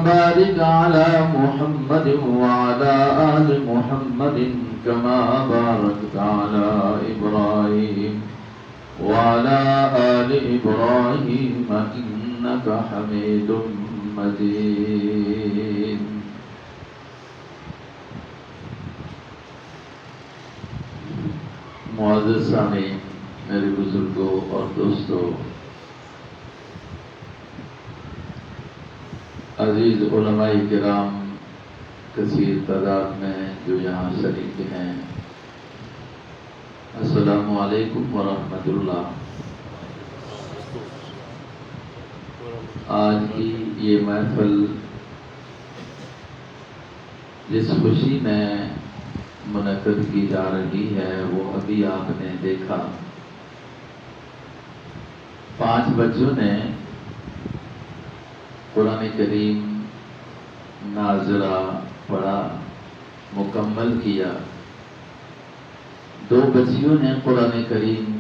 بارك على محمد وعلى آل محمد كما باركت على إبراهيم وعلى آل إبراهيم إنك حميد مجيد. معزز سامعین، میرے بزرگوں اور دوستوں، عزیز علماء کرام کثیر تعداد میں جو یہاں شریک ہیں، السلام علیکم ورحمۃ اللہ۔ آج کی یہ محفل جس خوشی میں منعقد کی جا رہی ہے وہ ابھی آپ نے دیکھا، 5 بچوں نے قرآن کریم ناظرہ پڑھا، مکمل کیا۔ 2 بچیوں نے قرآن کریم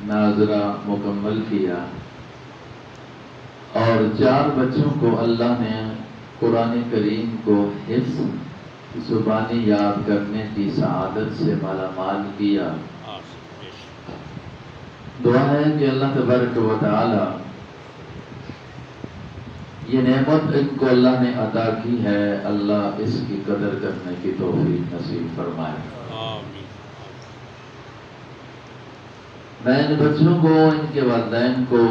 ناظرہ مکمل کیا، اور 4 بچوں کو اللہ نے قرآن کریم کو حفظ زبانی یاد کرنے کی سعادت سے مالا مال کیا۔ دعا ہے کہ اللہ تبارک و تعالی یہ نعمت ان کو اللہ نے عطا کی ہے، اللہ اس کی قدر کرنے کی توفیق نصیب فرمائے۔ میں ان بچوں کو، ان کے والدین کو،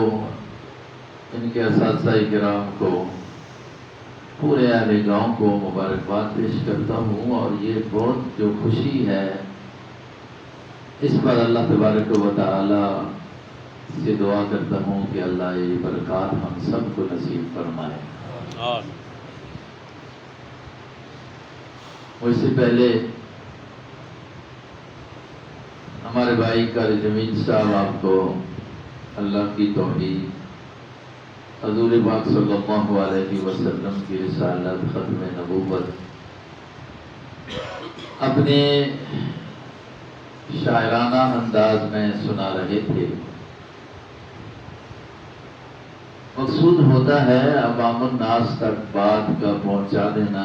ان کے اساتذہ کرام کو، پورے اہل گاؤں کو مبارکباد پیش کرتا ہوں، اور یہ بہت جو خوشی ہے اس پر اللہ تبارک و تعالی سے دعا کرتا ہوں کہ اللہ یہ برکات ہم سب کو نصیب فرمائے۔ اس سے پہلے ہمارے بھائی قاری جمیل صاحب آپ کو اللہ کی توحید، حضور پاک صلی اللہ علیہ وسلم کی رسالت، ختم نبوت اپنے شاعرانہ انداز میں سنا رہے تھے۔ مقصود ہوتا ہے عوام الناس تک بات کا پہنچا دینا،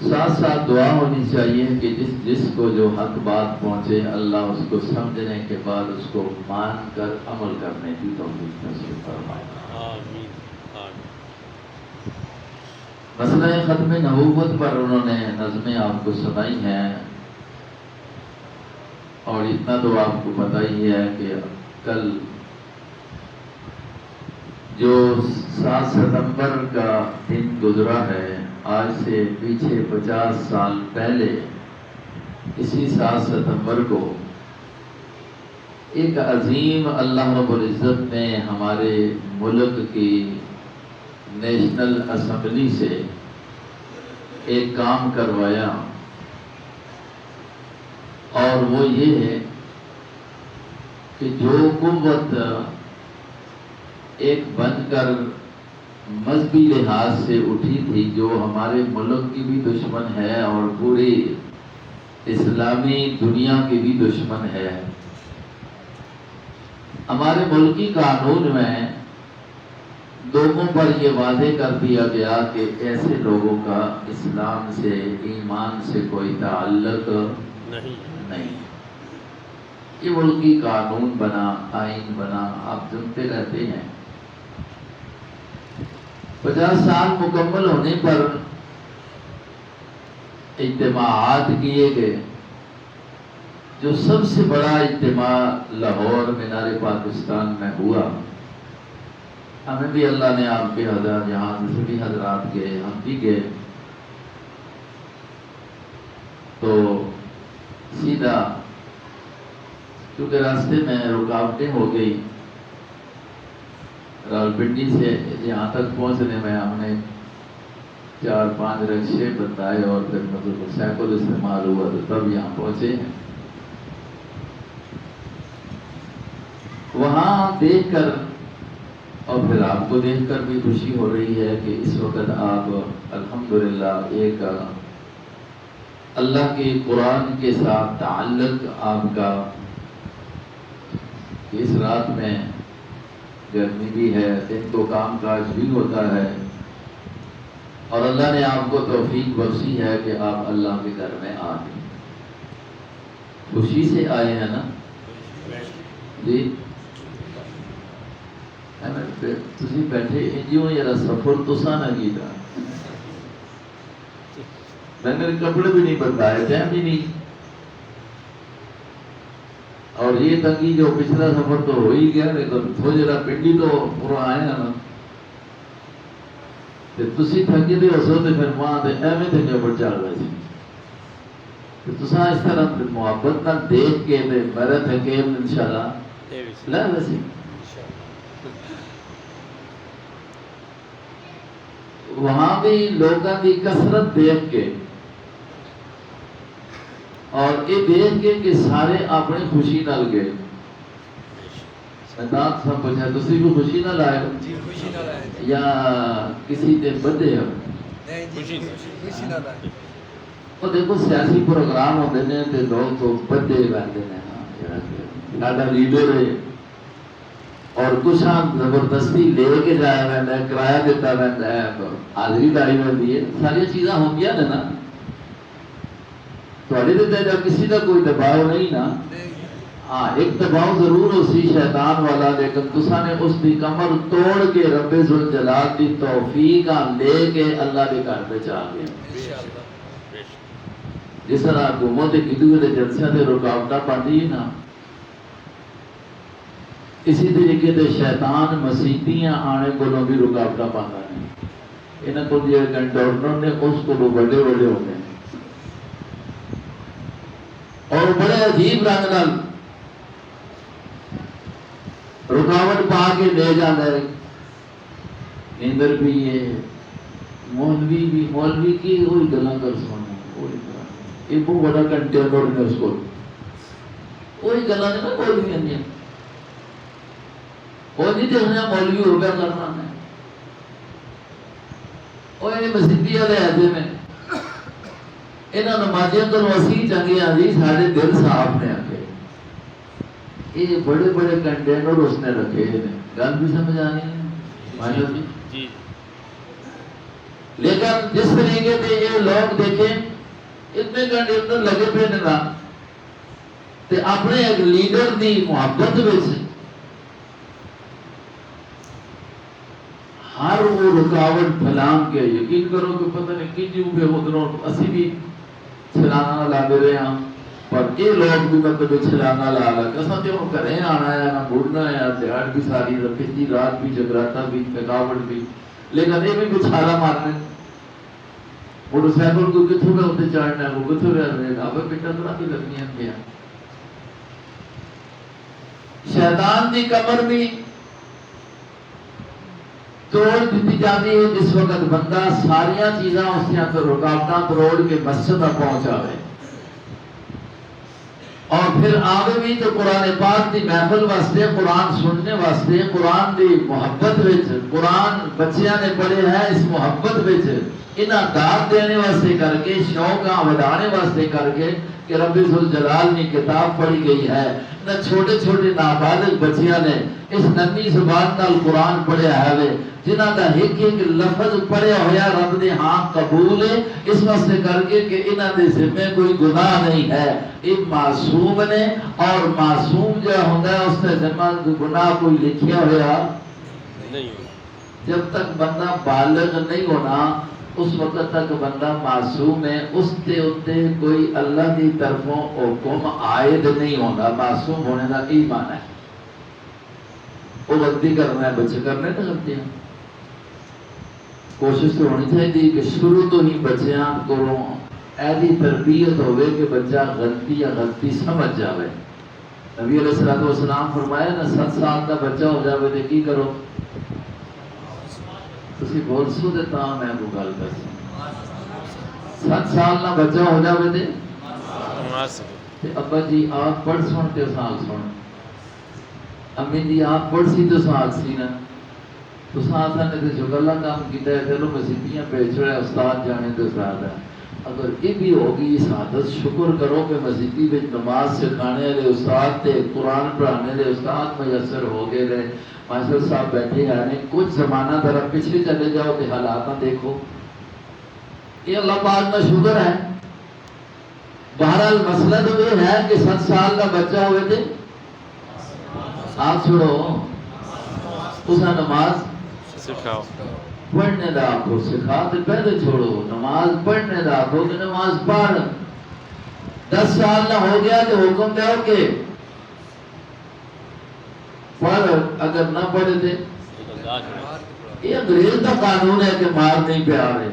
ساتھ ساتھ دعا ہونی چاہیے کہ جس کو جو حق بات پہنچے، اللہ اس کو سمجھنے کے بعد اس کو مان کر عمل کرنے کی توفیق نصیب فرمائے۔ آمین۔ مسئلہ ختم نبوت پر انہوں نے نظمیں آپ کو سنائی ہیں، اور اتنا تو آپ کو پتہ ہی ہے کہ کل جو 7 ستمبر کا دن گزرا ہے، آج سے پیچھے 50 سال پہلے اسی 7 ستمبر کو ایک عظیم اللہ رب العزت نے ہمارے ملک کی نیشنل اسمبلی سے ایک کام کروایا، اور وہ یہ ہے کہ جو قوت ایک بن کر مذہبی لحاظ سے اٹھی تھی، جو ہمارے ملک کی بھی دشمن ہے اور پوری اسلامی دنیا کی بھی دشمن ہے، ہمارے ملکی قانون میں لوگوں پر یہ واضح کر دیا گیا کہ ایسے لوگوں کا اسلام سے، ایمان سے کوئی تعلق نہیں۔ یہ ملکی قانون بنا، آئین بنا، آپ سنتے رہتے ہیں۔ 50 سال مکمل ہونے پر اجتماعات کیے گئے، جو سب سے بڑا اجتماع لاہور مینار پاکستان میں ہوا۔ ہمیں بھی اللہ نے آپ کے حضرات، یہاں سے بھی حضرات گئے، ہم بھی گئے، تو سیدھا کیونکہ راستے میں رکاوٹیں ہو گئی، راولپنڈی سے یہاں تک پہنچنے میں ہم نے 4-5 رکشے بتائے، اور پھر مطلب سائیکل استعمال ہوا، تو تب یہاں پہنچے ہیں۔ وہاں دیکھ کر، اور پھر آپ کو دیکھ کر بھی خوشی ہو رہی ہے کہ اس وقت آپ الحمدللہ ایک اللہ کے قرآن کے ساتھ تعلق آپ کا، اس رات میں گرمی بھی ہے، ان کو کام کاج بھی ہوتا ہے، اور اللہ نے آپ کو توفیق بخشی ہے کہ آپ اللہ کے گھر میں آ گئے، خوشی سے آئے ہیں نا جی؟ تسی بیٹھے انجیوں یا سفر تو سا نہ کیتا، میں نے کپڑے بھی نہیں بدلائے، ٹائم بھی نہیں، اور یہ تنگی جو پچھلا سفر تو ہو ہی گیا، لیکن تھوڑا جڑا پنڈی تو پورا آئے نا، تسی تھکی دے ہو سو تے پھر وہاں تے ایویں تے جو چل رہے سی، تساں اس طرح محبت نہ دیکھ کے تے میرے تھکے انشاءاللہ لے ویسے وہاں بھی لوگوں کی کثرت دیکھ کے اور یہ دیکھ کے کہ سارے اپنی خوشی نال گئے، سب پوچھا تسی بھی خوشی نہ لائے یا کسی تے بدے ہو؟ وہ دیکھو سیاسی پروگرام ہوتے ہیں تے لوگ تو بدے رہتے ہیں، ساڈا لیڈر ہے اور کچھ زبردستی لے کے جایا رہتا ہے، کرایہ دیتا رہتا ہے، حاضری لائی رہتی ہے، ساری چیزاں ہو گیا نا، تھوڑے تے کسی کا کوئی دباؤ نہیں نا، ہاں ایک دباؤ ضرور ہو سی شیطان والا، لیکن تساں نے اس کی کمر توڑ کے رب ذوالجلال کی توفیق لے کے اللہ کے گھر پہ چاہ گئے۔ جس طرح حکومت کسی کے جلسے سے رکاوٹیں پاتی ہے نا، اسی طریقے سے شیطان مسیتیاں آنے کو بھی رکاوٹیں پاتا ہے، انہوں کو جو کنٹرولر نے اس کو بڑے بڑے ہوتے ہیں اور بڑے عجیب رنگ نال رکاوٹ پا کے لے جاتا ہے، نیندر بھی ہے، مولوی کی وہی گلاں کر سونا، یہ بہت بڑا کنٹینر ہے، اس کو وہی گلاں نے نا مولوی ہیں، وہ نہیں دیکھنا مولوی ہو گیا کرنا ہے، وہ مسیحی والے ایسے میں یہاں نمازیاں تو اسی چنگے ہیں جی، سارے دل صاف نے آگے، یہ بڑے بڑے کنٹینر اس نے رکھے ہیں، گل بھی سمجھ آنی ہے جی۔ لیکن جس طریقے سے یہ لوگ دیکھیں اتنے کنٹینر لگے پہ نا، تے اپنے ایک لیڈر دی محبت وچ ہر وہ رکاوٹ پھیلان کے، یقین کرو کہ پتہ نہیں کی جیوں پہ ادھروں اسی بھی چھلانا لا دے رہے ہیں، پر یہ لوگ بھی مطلب چھلانا لا لگا سا جو کریں آنا ہے نہ بڑھنا ہے، دیہڑ بھی ساری رکھتی رات بھی جگراتا بھی تھکاوٹ بھی، لیکن یہ بھی بچھالا مارنے موٹر سائیکل کو کتوں میں اتنے چڑھنا ہے، وہ کتوں رہے گا، اب پیٹا تو بھی لگنی ہیں۔ شیطان کی کمر بھی توڑ دیتی جاتی ہے جس وقت بندہ ساریا چیزاں اس کے اندر رکاوٹاں توڑ کے مسجد تک پہنچا ہے، اور پھر آگے بھی تو قرآن پاک دی محفل واسطے، قرآن سننے واسطے، قرآن دی محبت وچ، قرآن بچیاں نے پڑھے ہیں اس محبت وچ، انہاں داد دینے واسطے کر کے، شوقاں وڈانے واسطے کر کے کہ رب ذوالجلال کی کتاب پڑھی گئی ہے، نہ چھوٹے چھوٹے نابالغ بچیاں نے اس ننی زبان نال قرآن پڑھیا ہے، جنہاں دا ایک ایک لفظ پڑھیا ہویا رب دے ہاں قبول ہے، اس واسطے کر کے کہ انہاں دے ذمے کوئی گناہ نہیں ہے، یہ معصوم نے، اور معصوم جو ہوتا ہے اس نے ذمہ گناہ کوئی لکھیا ہوا نہیں، جب تک بندہ بالغ نہیں ہونا اس وقت تک بندہ معصوم ہے، اس کے اوتے کوئی اللہ کی طرفوں حکم عائد نہیں ہونا، معصوم ہونے کا یہی معنی ہے۔ وہ غلطی کرنا ہے، بچے کرنے تو غلطی ہیں، کوشش تو ہونی چاہیے کہ شروع تو ہی بچیاں کو ایسی تربیت ہوئے کہ بچہ غلطی یا غلطی سمجھ جاوے۔ نبی علیہ الصلوۃ والسلام فرمایا نا 7 سال کا بچہ ہو جاوے تو کی کرو، تسی بول سو دے تاں میں کو گل کر سوں، 7 سال کا بچہ ہو جاوے تے ابا جی آپ پڑھ سن تے سال سن، امی جی آپ پڑھ سی تو سال سی نا، تو ساتھ نے تو جو گلا کام کیتا ہے چلو مسیحیاں بیچ رہے استاد جانے تو استاد ہے، اگر یہ بھی ہوگی اس عادت شکر کرو کہ مسجدی میں نماز سکھانے والے استاد تے قرآن پڑھانے والے استاد میسر ہو گئے رہے. ماشاء صاحب بیٹھے ہیں کچھ زمانہ ذرا پیچھے چلے جاؤ کہ حالات دیکھو. یہ اللہ پاک کا شکر ہے. بہرحال مسئلہ تو یہ ہے کہ 7 سال کا بچہ ہوئے تھے آپ چھوڑو اسا نماز سکھاؤ پڑھنے دا کو سکھا تو پہلے چھوڑو نماز پڑھنے دا کو کہ نماز پڑھ. 10 سال نہ ہو گیا تو حکم دے کہ پڑھ. اگر نہ پڑھے تھے یہ انگریز کا قانون ہے کہ مار نہیں پیارے.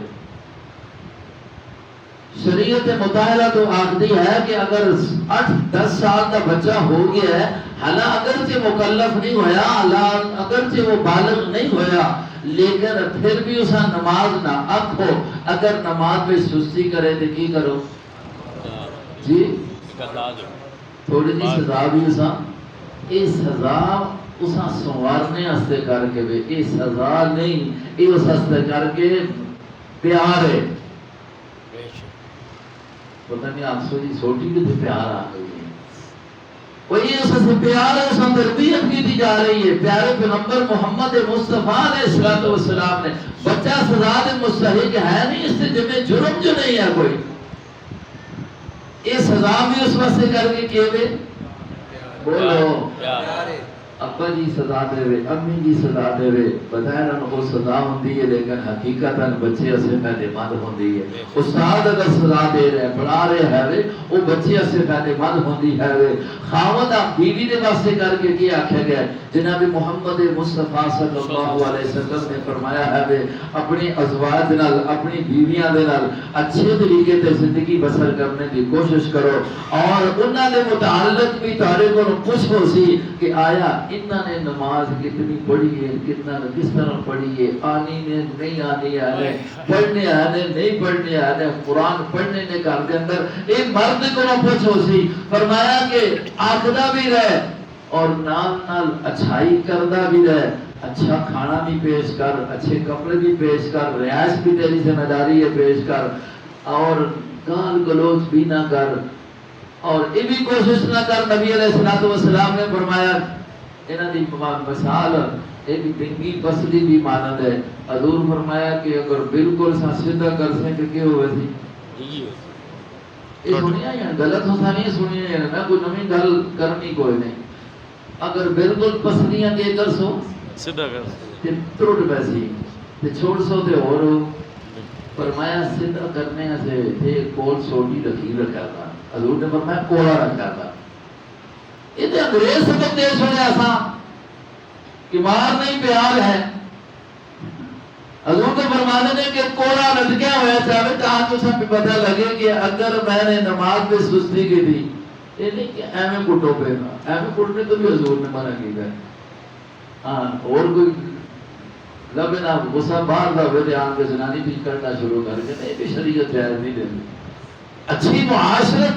شریعت مطالعہ تو آخری ہے کہ اگر 8-10 سال کا بچہ ہو گیا ہے حالانکہ اگرچہ مکلف نہیں ہویا اگرچہ وہ بالغ نہیں ہویا لیکن پھر بھی اسا نماز نہ اکھو. اگر نماز میں سستی کرے تو کی کرو جی تھوڑی جی سزا بھی اسا یہ سزا اسا سنوارنے ہستے کر کے بھی یہ سزا نہیں یہ اس ہستے کر کے پیار ہے. پتہ نہیں آپ سے چھوٹی بھی تو پیار آ گئی ہے وہی اس سے پیار ہے. اس میں تربیت کی دی جا رہی ہے. پیارے پیغمبر محمد مصطفیٰ علیہ السلام نے بچہ سزا دے مستحق ہے نہیں اس سے جمع جرم جو نہیں ہے کوئی. یہ سزا بھی اس واسطے کر کے کیے ہوئے بولو ابا جی سزا دے وے امی جی سزا دے وے بظاہر وہ سزا ہوندی ہے لیکن حقیقتاً بچے اسے فائدے مند ہوندی ہے. استاد اگر سزا دے رہے پڑھا رہے ہے وے وہ بچے اسے فائدے مند ہوندی ہے وے. خاوند بیوی دے واسطے کر کے کیا آکھا گیا جناب محمد مصطفیٰ صلی اللہ علیہ وسلم نے فرمایا ہے وے اپنی ازواج نال اپنی بیویاں دے نال اچھے طریقے تے زندگی بسر کرنے کی کوشش کرو. اور انہاں دے متعلق بھی تارے کو پوچھ ہو سی کہ آیا انہاں نے نماز کتنی پڑھی ہے کتنا کس طرح پڑھی ہے آنی نے نہیں آنی آنے پڑھنے آنے نہیں پڑھنے آنے قرآن پڑھنے نے گھر کے اندر ایک مرد کو نہ پوچھو سی. فرمایا کہ آخدہ بھی رہے اور نال نال اچھائی کردہ بھی رہے. اچھا کھانا بھی پیش کر اچھے کپڑے بھی پیش کر رہائش بھی تیری ذمہ داری ہے پیش کر اور گال گلوچ بھی نہ کر اور یہ بھی کوشش نہ کر. نبی علیہ السلام نے فرمایا انہاں دی مثال ایک ڈنگی پسلی بھی مانند ہے. حضور فرمایا کہ اگر بالکل سیدھا کر سکے کہ ہوئے تھی یہ سنیا یا غلط ہوتا نہیں سنیا یا میں کوئی نمی گل کرنی کوئی نہیں. اگر بالکل پسلیاں دے کر سو سیدھا کر تے ٹوٹ پیسی تے چھوڑ سو تے اور فرمایا سیدھا کرنے سے تے کول چھوٹی رکھی رکھا تھا. حضور نے فرمایا کوڑا رکھا تھا. یہ تو انگریز سبق دے چھوڑے ایسا کہ مار نہیں پیار ہے. حضور کے فرمانے نے کہ کوڑا لٹکیا ہوا چاہے تاکہ اسے بھی پتہ لگے کہ اگر میں نے نماز میں سستی کی تھی یہ نہیں کہ ایویں کٹو پہ ایویں کٹنے تو بھی حضور نے منع کی ہے. ہاں اور کوئی لب نہ غصہ باہر دا ہوئے تھے آن کے زنانی بھی کرنا شروع کر کے نہیں بھی شریعت جائز نہیں دیتی. اچھی معاشرت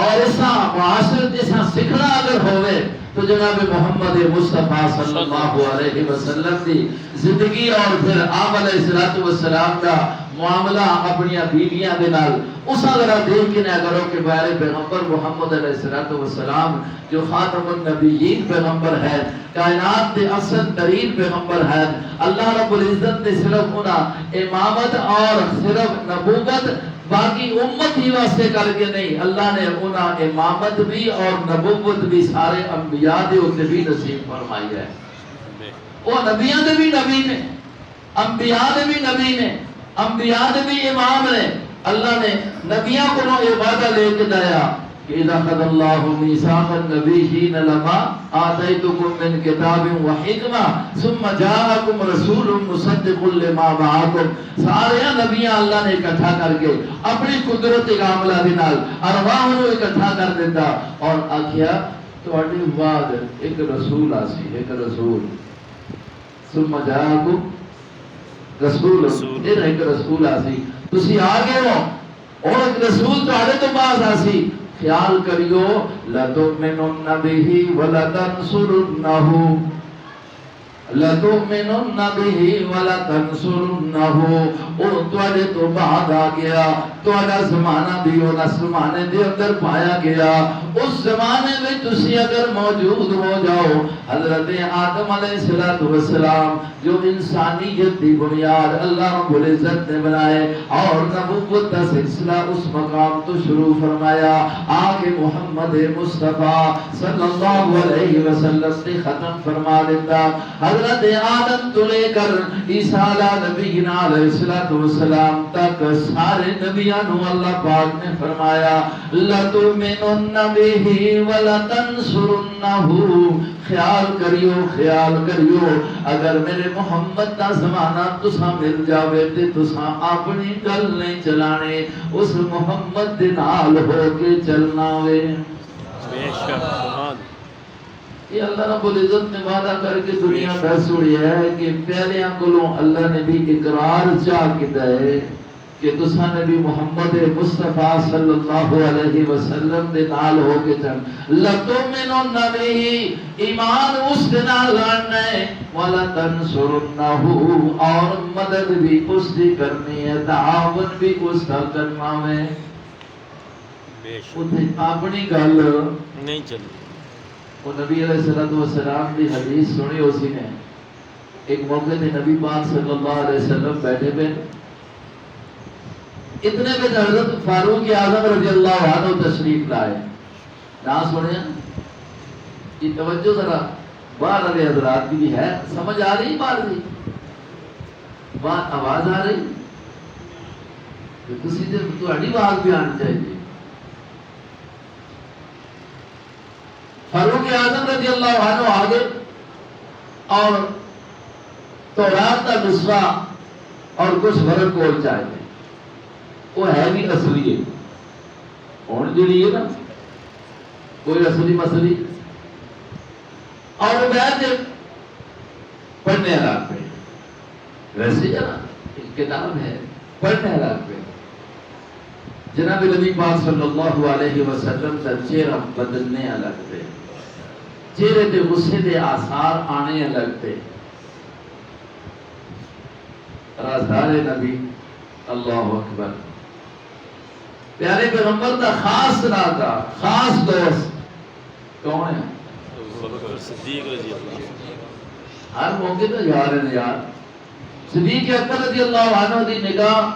اور ایسا معاشرت ایسا سکھنا اگر ہوئے تو جناب محمد مصطفیٰ صلی اللہ علیہ وسلم کی زندگی اور پھر آپ علیہ السلام کا معاملہ اپنی بیویاں دے نال اس اگر دیکھ کے نہ کرو کہ پیارے پیغمبر محمد علیہ السلام جو خاتم النبیین پیغمبر ہے کائنات کے اصل ترین پیغمبر ہے. اللہ رب العزت نے صرف انہیں امامت اور صرف نبوت باقی امت ہی واسطے کر کے نہیں اللہ نے انہیں امامت بھی اور نبوت بھی سارے انبیاء دے اوتے بھی نصیب فرمائی ہے. وہ نبیاں دے بھی نبی نے انبیاء دے بھی نبی نے انبیاء دے بھی امام نے. اللہ نے نبیوں کو یہ وعدہ لے کے دیا کہ اذا خذ اللہ میثاق النبیین لما آتیتکم من کتاب و حکمہ ثم جاءکم رسول مصدق لما معکم. سارے نبیاں اللہ نے اکٹھا کر کے اپنی قدرت عاملہ دے نال ارواح نو اکٹھا کر دیتا اور آکھیا تواڈے بعد ایک رسول آسی ایک رسول ثم جاءکم رسول ایک رسول آسی تسی آگے ہو اور ایک رسول تواڈے تو بعد آسی. خیال کریو لَتُؤْمِنُنَّ بِهِ وَلَتَنْصُرُنَّهُ لَتُؤْمِنُنَّ بِهِ وَلَتَنْصُرُنَّهُ او تواڈے تو بعد آ گیا تواڈا زمانہ بھی اس زمانے دے اندر پایا گیا اس زمانے میں تسی اگر موجود ہو جاؤ حضرت آدم علیہ السلام جو انسانیت دی بنیاد اللہ رب العزت نے بنائے اور نبوت کا سلسلہ اس مقام تو شروع فرمایا آگے محمد مصطفیٰ صلی اللہ علیہ وسلم سے ختم فرما دیتا حضرت آدم تو لے کر عیسیٰ نبینا علیہ السلام تک سارے نبیانوں اللہ پاک نے فرمایا لَتُؤْمِنُنَّ بِهِ وَلَتَنْصُرُنَّهُ خیال کریو اگر میرے محمد دا زمانہ تساں مل جاوے تے تساں اپنی گل نہیں چلانے اس محمد دے نال ہو کے چلنا وے بے شک سبحان یہ اللہ رب العزت نے وعدہ کر کے دنیا کا سوڑی ہے کہ پہلیاں کولوں اللہ نے بھی اقرار چاہ کیتا ہے کہ تساں نبی محمد مصطفیٰ صلی اللہ علیہ وسلم دے نال ہو کے چل لَتُؤْمِنُنَّ بِهِ ایمان اس دے نال لانا ہے وَلَتَنْصُرُنَّهُ اور مدد بھی اس دی کرنی ہے تعاون بھی اس کا کرنا ہے بے شک اتنے اپنی گل نہیں چلی وہ نبی علیہ السلام کی حدیث سنی اسی نے ایک موقع تھے نبی پاک صلی اللہ علیہ وسلم بیٹھے پہ اتنے میں حضرت فاروق اعظم رضی اللہ عنہ تشریف لائے نہ سنیا یہ توجہ ذرا باہر والے حضرات کی بھی ہے سمجھ آ رہی باہر کی بات آواز آ رہی تو تہاڈی آواز بھی آنی چاہیے فاروق اعظم رضی اللہ عنہ آگے اور تورات کا نسخہ اور کچھ فرق کو چاہتے وہ ہے بھی اصلی ہے کون جڑی ہے نا کوئی اصلی مسئلہ اور وہ بیٹھ پڑھنے حالات پہ ویسے نا ایک کتاب ہے پڑھنے حالات پہ جناب نبی پاک صلی اللہ علیہ وسلم کا چہرہ بدلنے الگ تھے چہرے تے غصے دے آثار آنے الگ تھے رازدار نبی اللہ اکبر پیارے پیغمبر کا خاص رازدار خاص دوست کون ہے صدیق رضی اللہ ہر موقع تو یار ہے یار صدیق اکبر رضی اللہ عنہ دی نگاہ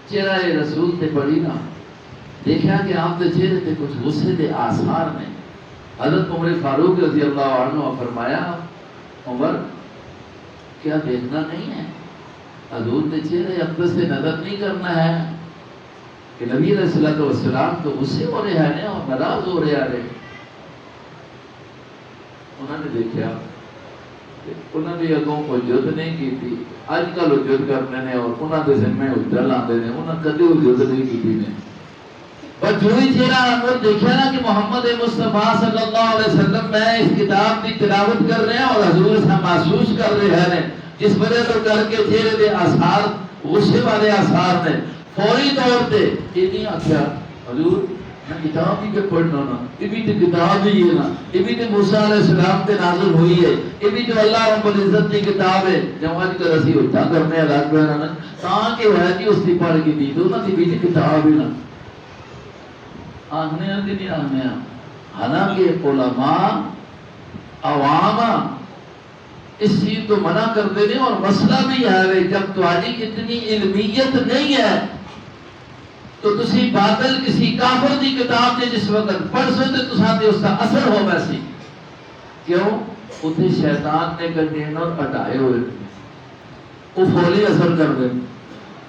چہرہ رسول تے پڑی نا دیکھا کہ آپ دے چہرے تے کچھ غصے دے آثار نے حضرت عمر فاروق رضی اللہ عنہ فرمایا عمر کیا دیکھنا نہیں ہے حضور دے چہرے اقدس سے نظر نہیں کرنا ہے کہ نبی علیہ السلام تو غصے ہو رہے ہیں اور ناراض ہو رہے ہیں انہوں نے دیکھا انہوں نے اگوں کو جد نہیں کی تھی آج کل وہ جد کرنے نے اور انہوں نے ذمہ اجل آتے ہیں انہوں نے کدی وہ جد نہیں کی تھی پر جو ہی چہرہ انور دیکھا نا کہ محمد مصطفیٰ صلی اللہ علیہ وسلم میں اس کتاب کی تلاوت کر رہے ہیں اور حضور سے محسوس کر رہے ہیں جس وجہ تو کر کے چہرے دے آثار غصے والے آثار نے فوری طور پہ یہ نہیں آخیا حضور میں کتاب ہی پہ پڑھنا نا یہ بھی تو کتاب ہی ہے نا یہ بھی تو موسیٰ علیہ السلام تے نازل ہوئی ہے یہ بھی تو اللہ رب العزت کی کتاب ہے جب آج کل اسی ہوتا کرنے الگ بہنا نا تاکہ وہ ہے کہ اس کی پڑھ کی دی تو نا بھی تو کتاب ہی نا آہنے دی نہیں آہنے حالانکہ علماء عوام اس چیز تو منع کرتے ہیں اور مسئلہ بھی ہے جب تمہاری اتنی علمیت نہیں ہے تو تسی باطل کسی کافر دی کتاب دے جس وقت پڑھ سکتے تو ساتھ اس کا اثر ہو ویسی کیوں اتنے شیطان نے کنٹینر ہٹائے ہوئے وہ فولی اثر کر دیں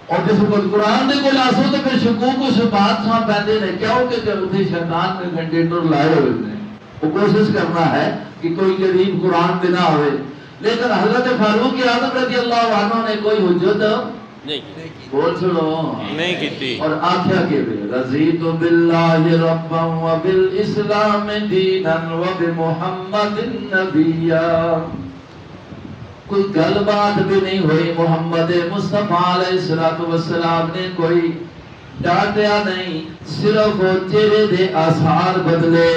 اور جس وقت قرآن دے کو لاسو تو پھر شکوک و شبہات ساں پیندے نے کیوں کہ اتنے شیطان نے کنٹینر لائے ہوئے نے وہ کوشش کرنا ہے کہ کوئی قریب قرآن دے نہ ہوئے لیکن حضرت فاروق اعظم رضی اللہ عنہ نے کوئی حجت نہیں بول چھوڑو نہیں کیتی اور آخیا کہ رضیت باللہ ربا وبالاسلام دینا وبمحمد نبیا کوئی گل بات بھی نہیں ہوئی محمد مصطفیٰ علیہ السلام نے کوئی ڈانٹیا نہیں صرف چہرے دے آثار بدلے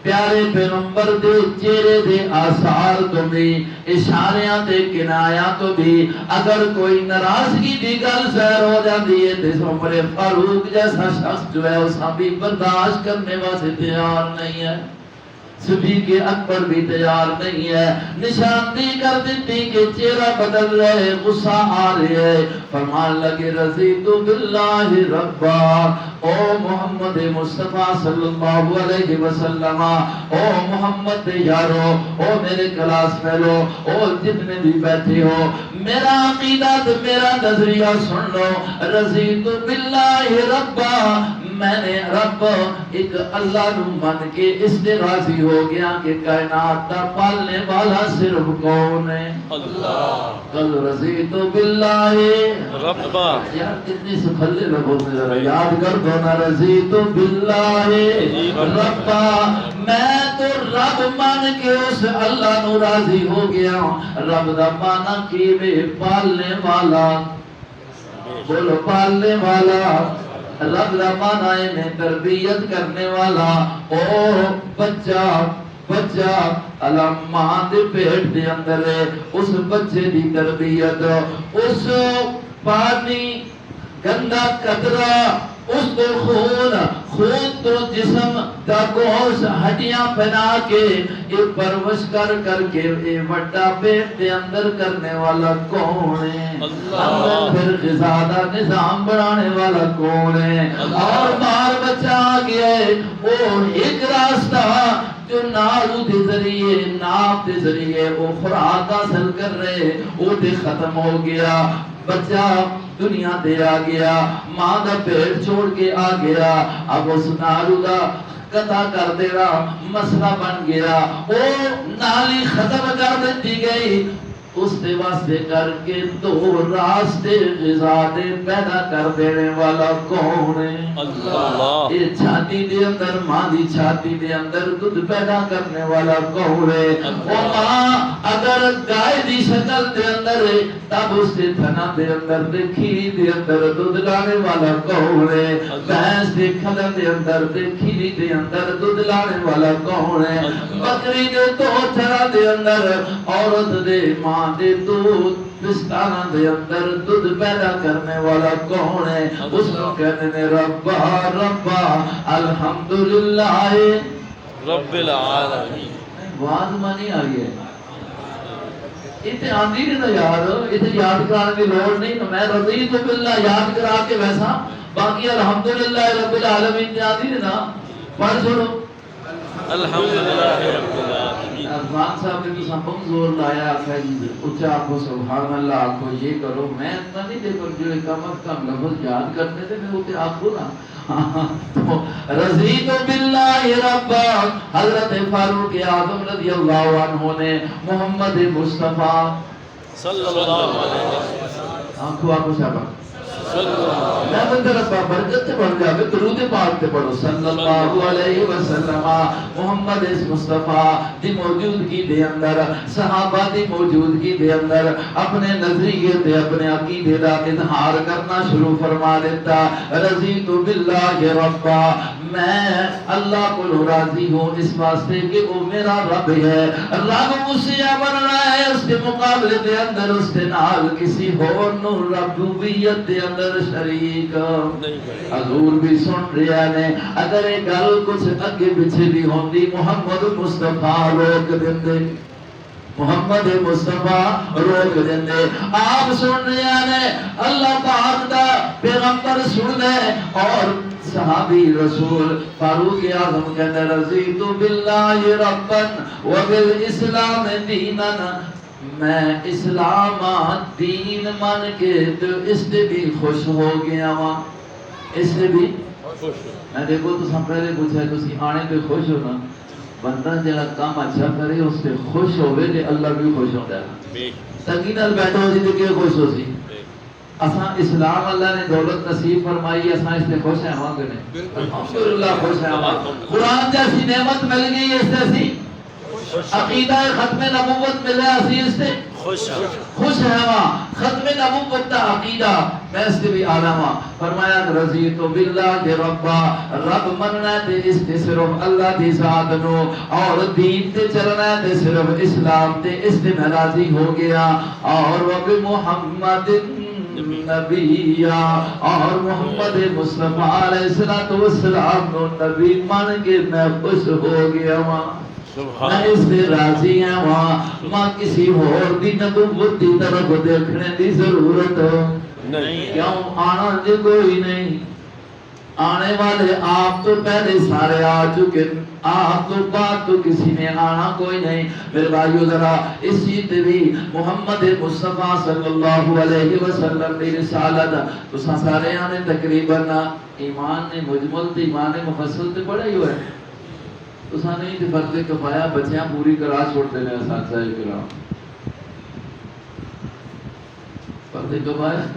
پیارے پیغمبر دے چہرے دے آثار تو بھی اشاریاں دے کنایاں تو بھی اگر کوئی ناراضگی دی گل ظاہر ہو جاتی ہے تو عمر فاروق جیسا شخص جو ہے اس بھی برداشت کرنے واسطے تیار نہیں ہے، صدیق اکبر بھی تیار نہیں ہے، نشاندہی کر دیتی کہ چہرہ بدل رہے، غصہ آ رہے ہے، فرمان لگے رضیت باللہ ربا، او محمد مصطفیٰ صلی اللہ علیہ وسلم، او محمد یارو، او میرے کلاس فیلو، او جتنے بھی بیٹھے ہو، میرا عقیدہ میرا نظریہ سن لو، رضیت باللہ ربا، میں نے رب ایک اللہ نو من کے اس سے راضی ہو گیا کہ کائنات دا پالنے والا صرف کون ہے؟ اللہ۔ قل رضیت باللہ ربا، یار کتنی سکھلے لوگوں نے ذرا یاد کر دو نا، رضیت باللہ ربا، میں تو رب مان کے اس اللہ نو راضی ہو گیا۔ رب دا مانا کی بے پالنے والا، بولو پالنے والا، رب دا مانا ہے تربیت کرنے والا، او بچہ علم ماں دے پیٹ دے اندر ہے، اس بچے دی تربیت، اس پانی گندا قطرہ، اس کو خون تو جسم دا گوشت ہڈیاں پہنا کے ایک پرورش کر کے اے وڈا پیٹ دے اندر کرنے والا کون ہے؟ اللہ۔ پھر غذا دا نظام بنانے والا کون ہے؟ اور بار بچہ آ گیا ہے، وہ ایک راستہ جو نارو دے ذریعے ناپ دے ذریعے وہ خوراک حاصل کر رہے وہ دے ختم ہو گیا، بچہ دنیا دے آ گیا، ماں دا پیٹ چھوڑ کے آ گیا، اب اس نارو دا قطع کر دینا مسئلہ بن گیا، وہ نالی ختم کر دیتی گئی، اس دے واسطے کر کے دو راستے غذا دے پیدا کر دینے والا کون ہے؟ اللہ۔ یہ چھاتی دے اندر ماں دی چھاتی دے اندر دودھ پیدا کرنے والا کون ہے؟ وہ ماں اگر گائے دی شکل دے اندر ہے تب اس دے تھنا دے اندر دے کھیری دے اندر دودھ لانے والا کون ہے؟ بھینس دے کھلا دے اندر دے کھیری دے اندر دودھ لانے والا کون ہے؟ بکری دے تو تھنا دے اندر عورت دے ماں دے دودھ پستانہ دے اندر دودھ پیدا کرنے والا کون ہے؟ اس کو کہنے نے ربا ربا الحمدللہ رب العالمین۔ واضح مانی آئی ہے اتنے آندھی نہیں نا یار، اتنے یاد کرانے کی لوڑ نہیں، میں رضیت باللہ یاد کرا کے ویسا باقی الحمدللہ رب العالمین آندھی نہیں نا، پڑھ چھوڑو الحمدللہ رب العالمین۔ افغان صاحب نے تو سب زور لایا، آخر اچھا آنکھو سبحان اللہ آنکھو یہ کرو، میں اتنا نہیں دیکھو جو کم از کم لفظ یاد کرنے تھے میں ہوتے آنکھو نا۔ رضیت باللہ ربا، حضرت فاروق اعظم رضی اللہ عنہ نے محمد مصطفیٰ صلی اللہ علیہ وسلم، آنکھو آنکھو صاحبہ میں بندہ ربا برکت تے پڑھ جاوے درود پاک تے پڑھو صلی اللہ علیہ وسلم، محمد مصطفیٰ دی موجودگی دے اندر، صحابہ دی موجودگی دے اندر اپنے نظریے تے اپنے عقیدے دا اظہار کرنا شروع فرما دیتا۔ رضیت باللہ ربا، میں اللہ کو راضی ہوں اس واسطے کہ وہ میرا رب ہے، رب مجھ سے بننا ہے، اس کے مقابلے دے اندر اس کے نال کسی اور نو ربوبیت دے اندر شریک حضور بھی سن رہا نے، اگر یہ گل کچھ اگے پیچھے بھی ہوندی محمد مصطفیٰ روک دیندے، محمد مصطفیٰ روک دیندے، آپ سن رہا نے، اللہ پاک دا پیغمبر سن دے، اور صحابی رسول فاروق اعظم کہتے رضیت باللہ ربا وبالاسلام دینا، میں اسلام دین مان کے تو اس سے بھی خوش ہو گیا ہاں، اس سے بھی میں دیکھو تو سب پہلے پوچھا ہے تسی آنے پہ خوش ہو نا، بندہ جڑا کام اچھا کرے اس پہ خوش ہوئے کہ اللہ بھی خوش ہوتا ہے، تنگی نال بیٹھا ہو سی تو کیا خوش ہو سی، اساں اسلام اللہ نے دولت نصیب فرمائی، اساں اس سے خوش ہیں وہاں کہ الحمدللہ خوش ہیں وہاں، قرآن جیسی نعمت مل گئی اس سے سی، عقیدہ ختم نبوت ملے اسی اس سے خوش ہیں خوش ہے وہاں ختم نبوت کا عقیدہ میں سے بھی عالم فرمایا رضیت باللہ ربا رب مننا تے اس تے صرف اللہ دی ذات نو اور دین تے چلنا تے صرف اسلام تے اس تے میں راضی ہو گیا اور وب محمد نبی اور محمد مصطفیٰ علیہ السلام نو نبی مان کے میں خوش ہو گیا وہاں میں اس سے راضی ہیں وہاں ماں کسی اور دی نبوت دی طرف دیکھنے دی ضرورت نہیں کیوں آنا دے کوئی نہیں آنے والے آپ تو پہلے سارے آ چکے آپ تو بعد تو کسی نے آنا کوئی نہیں میرے بھائیو ذرا اس چیز بھی محمد مصطفیٰ صلی اللہ علیہ وسلم کی رسالت تو سارے آنے تقریباً ایمان نے مجمل تے ایمان مفصل تے پڑھا ہی ہوئے تو سانے ہی فرض کفایہ بچیاں پوری کرا چھوڑتے ہیں اساتذہ کرام فرض کفایہ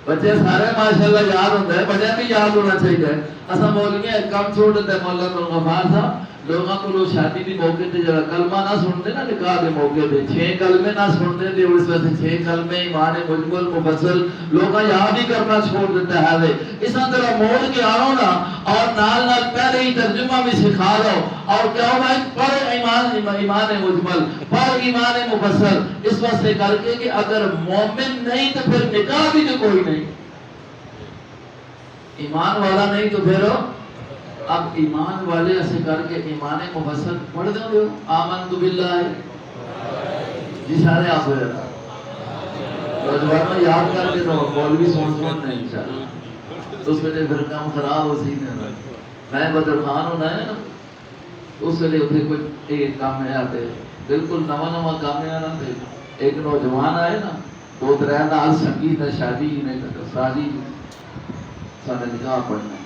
بچے سارے ماشاءاللہ یاد ہوتا ہے بچے بھی یاد ہونا چاہیے اسا مولویاں کم چھوڑ دیتے مولا غفار صاحب لوگوں کو لوگ شادی دی موقع تے جڑا کلمہ نہ سنتے نا نکاح دے موقع تے 6 کلمے نہ سنتے تے اس وجہ سے 6 کلمے ایمان مجمل مفصل لوگ یاد ہی کرنا چھوڑ دیتا ہے اس طرح موڑ کے آؤ نا اور نال نال پہلے ہی ترجمہ بھی سکھا دو اور کیا ہوا پر ایمان مجمل پر ایمان مفصل اس واسطے کر کے کہ اگر مومن نہیں تو پھر نکاح بھی تو کوئی نہیں ایمان والا نہیں تو پھر اب ایمان والے ایسے کر کے ایمان مفصل پڑھ دیں گے آمنت باللہ جی سارے آپ ہوئے نوجوانوں یاد کر کے تو مولوی سن نہیں چاہتا اس وجہ پھر کام خراب ہو سی میں بدر خان ہونا ہے نا اس وجہ اتنے کچھ ایک کام ہے آتے بالکل نواں کام ہے نا ایک نوجوان آئے نا 2-3 نال سنگیت ہے شادی نہیں کرتا شادی سارے نکاح پڑھنا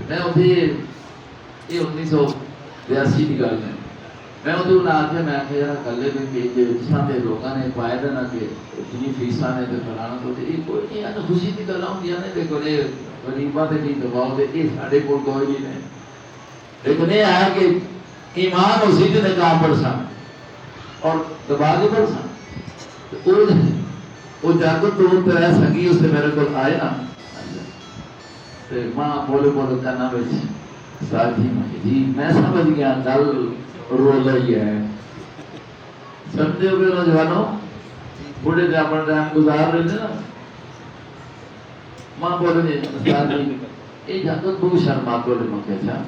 میں اتنے یہ 1982 کی گل ہے میں ادھر آ کے میں آخیا یار کلے بھی جس طرح کے لوگوں نے پائے دینا کہ جنی فیساں نے فلانا تو یہ کوئی نہیں ہے خوشی کی گلاں ہوندیاں نے دیکھو غریباں تے نہیں دباؤ دے یہ سارے کول کوئی نہیں ہے لیکن یہ ہے کہ ایمان اسی تے نکاح پڑھ سن اور دبا کے پڑھ سن وہ جاگو 2-3 سنگی اس سے میرے کو آئے نا ماں بولے کرنا بچ ساتھی جی میں سمجھ گیا گل رو رہی ہے سمجھے ہوئے نوجوانوں بڑھے جو اپنا ٹائم گزار رہے تھے نا ماں بولے ساتھی یہ جاگو بہت شرما کو لے مکے چاہ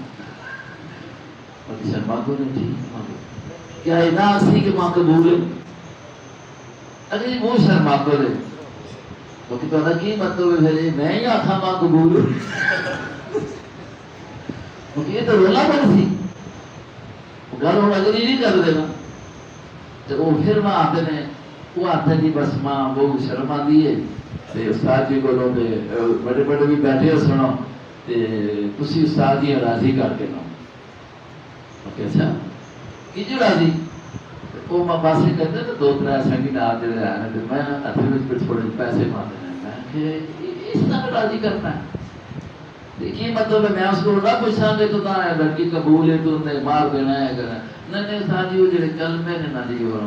شرما کو نہیں ٹھیک کیا اتنا اسی کہ ماں قبول ہے اگر بہت شرما کو لے تو پتا کی مطلب ہے میں ہی آخا ماں قبول یہ تو رولا پڑ سی گل ہوں اگلی نہیں کر دینا تو وہ پھر ماں آتے ہیں وہ آتے جی بس ماں بہت شرم آتی ہے استاد جی کو بڑے بڑے بھی بیٹھے ہو سنو تھی استاد جی راضی کر کے نو اچھا کی جو راضی وہ ماں پاسے کرتے تو 2-3 سنگی نال جڑے آئے میں ہاتھ میں تھوڑے پیسے مانتے ہیں میں اس طرح راضی کرنا ہے دیکھیے مطلب میں اس کو نہ پوچھاں گے تو لڑکی قبول ہے تو انہیں مار دینا ہے کرنا نہیں ساتھی وہ جڑے کلمے نے نہ دی وہ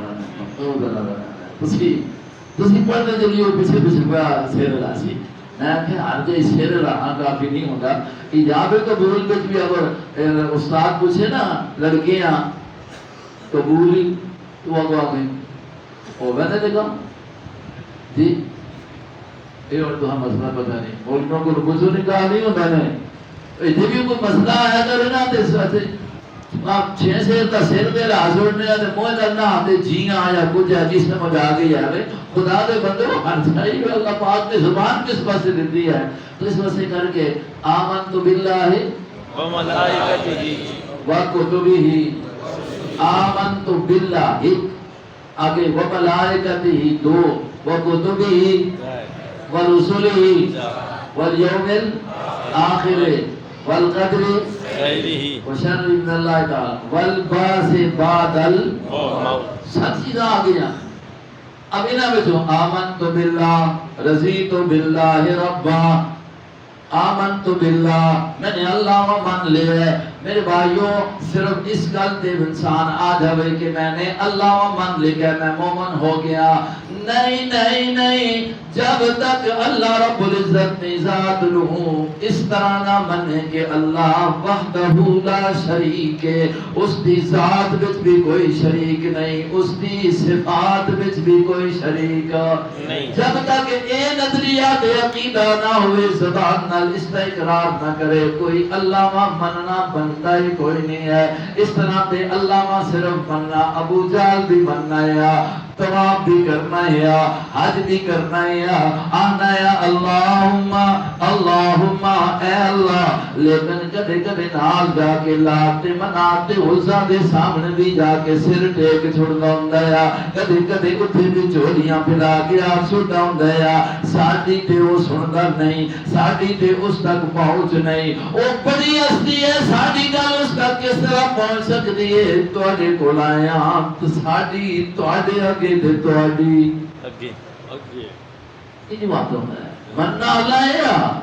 تسی پڑھتے چلیے پیچھے پیا سر راسی میں کہ ہر جے سر رہا کافی نہیں ہوتا ایجاب قبول کچھ بھی اگر استاد پوچھے نا لڑکیاں قبول تو آگو آگے وہ میں نے دیکھا جی یہ اور تو ہم مسئلہ پتا نہیں مولوں کو رکوزو نکاح نہیں ہوتا ہے اتنے بھی کوئی مسئلہ آیا کرے نا تو اس وقت آپ 6 سیر کا سر دے رہا جوڑنے آتے موہ کرنا آتے جیاں یا کچھ حدیث میں مجھا گئی ہے خدا دے بندے وہ ہر جائی ہوئے اللہ پاک نے زبان کس پاس سے دیتی ہے تو اس وقت سے کر کے آمنت باللہ وملائکتہ وکتبہ آمنت باللہ آگے وملائکتہ 2 وکتبہ ورسلہ والیوم الآخر والقدر خیرہ وشر من اللہ تعالی والبعث بعد الموت سب چیزیں آگے جانا اب انہاں میں آمنت باللہ رضیت باللہ ربا آمنت باللہ میں نے اللہ کو مان لے میرے بھائیوں صرف اس گل تے انسان آ جاوے کہ میں نے اللہ من لکھا میں مومن ہو گیا، نہیں نہیں نہیں، جب تک اللہ رب العزت نے ذات لوں اس طرح نہ منے کہ اللہ وحدہ لا شریک ہے، اس دی ذات وچ بھی کوئی شریک نہیں، اس دی صفات وچ بھی کوئی شریک نہیں، جب تک اے نظریہ دے عقیدہ نہ ہوئے زبان نال اس کا اقرار نہ کرے کوئی علامہ مننا بنتا ہی کوئی نہیں ہے۔ اس طرح تے علامہ صرف مننا ابو جہل بھی مننا ہے، طواف بھی کرنا ہے، حج بھی کرنا ہے، آنا ہے اللہم اللہم اے اللہ، لیکن کدے کدے نال جا کے لات منات عزا دے سامنے بھی جا کے سر ٹیک چھڑنا ہوندا ہے، کدے کدے اوتھے بھی جھولیاں پھیلا کے آپ چھڑنا ہوندا ہے، ساڈی تے او سندا نہیں، ساڈی تے اس تک پہنچ نہیں، او بڑی ہستی ہے، ساڈی گل اس تک کس طرح پہنچ سکتی ہے؟ تواڈے کول آیا تو ساڈی تواڈے اگے تے تواڈی اگے اگے یہ باتوں ہے مننا اللہ ہے۔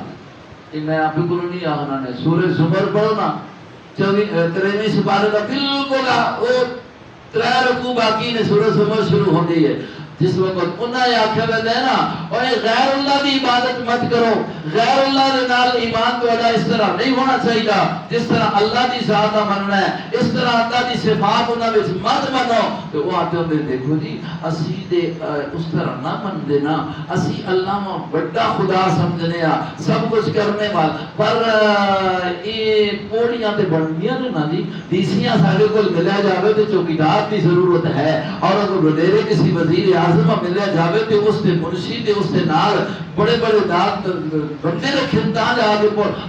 یہ میں آپ کو نہیں آنا نے سورہ زمر پڑھنا 23ویں سپارے کا بالکل وہ 3 رکوع باقی نے سورہ زمر شروع ہوتی ہے، جس وقت انہاں نے آکھیا ہے نا اور غیر اللہ دی عبادت مت کرو، غیر اللہ دے نال ایمان تہاڈا اس طرح نہیں ہونا چاہیے جس طرح اللہ دی ذات دا مننا ہے، اس طرح اللہ دی صفات انہاں وچ مت منو۔ تو وہ آتے ہوندے دیکھو جی اسی دے اس طرح نہ مندے نا، اسی اللہ میں بڑا خدا سمجھنے آ سب کچھ کرنے والا، پر یہ پوڑیاں تے بننیاں نے نا جی، ڈیسیاں سارے کول ملیا جاوے تے چوکیدار دی ضرورت ہے، اور اگر وڈیرے کسی وزیر اعظم ملیا جاوے تے اس تے منشی تے اس تے نال بڑے بڑے داد بندے رکھن تا جا کے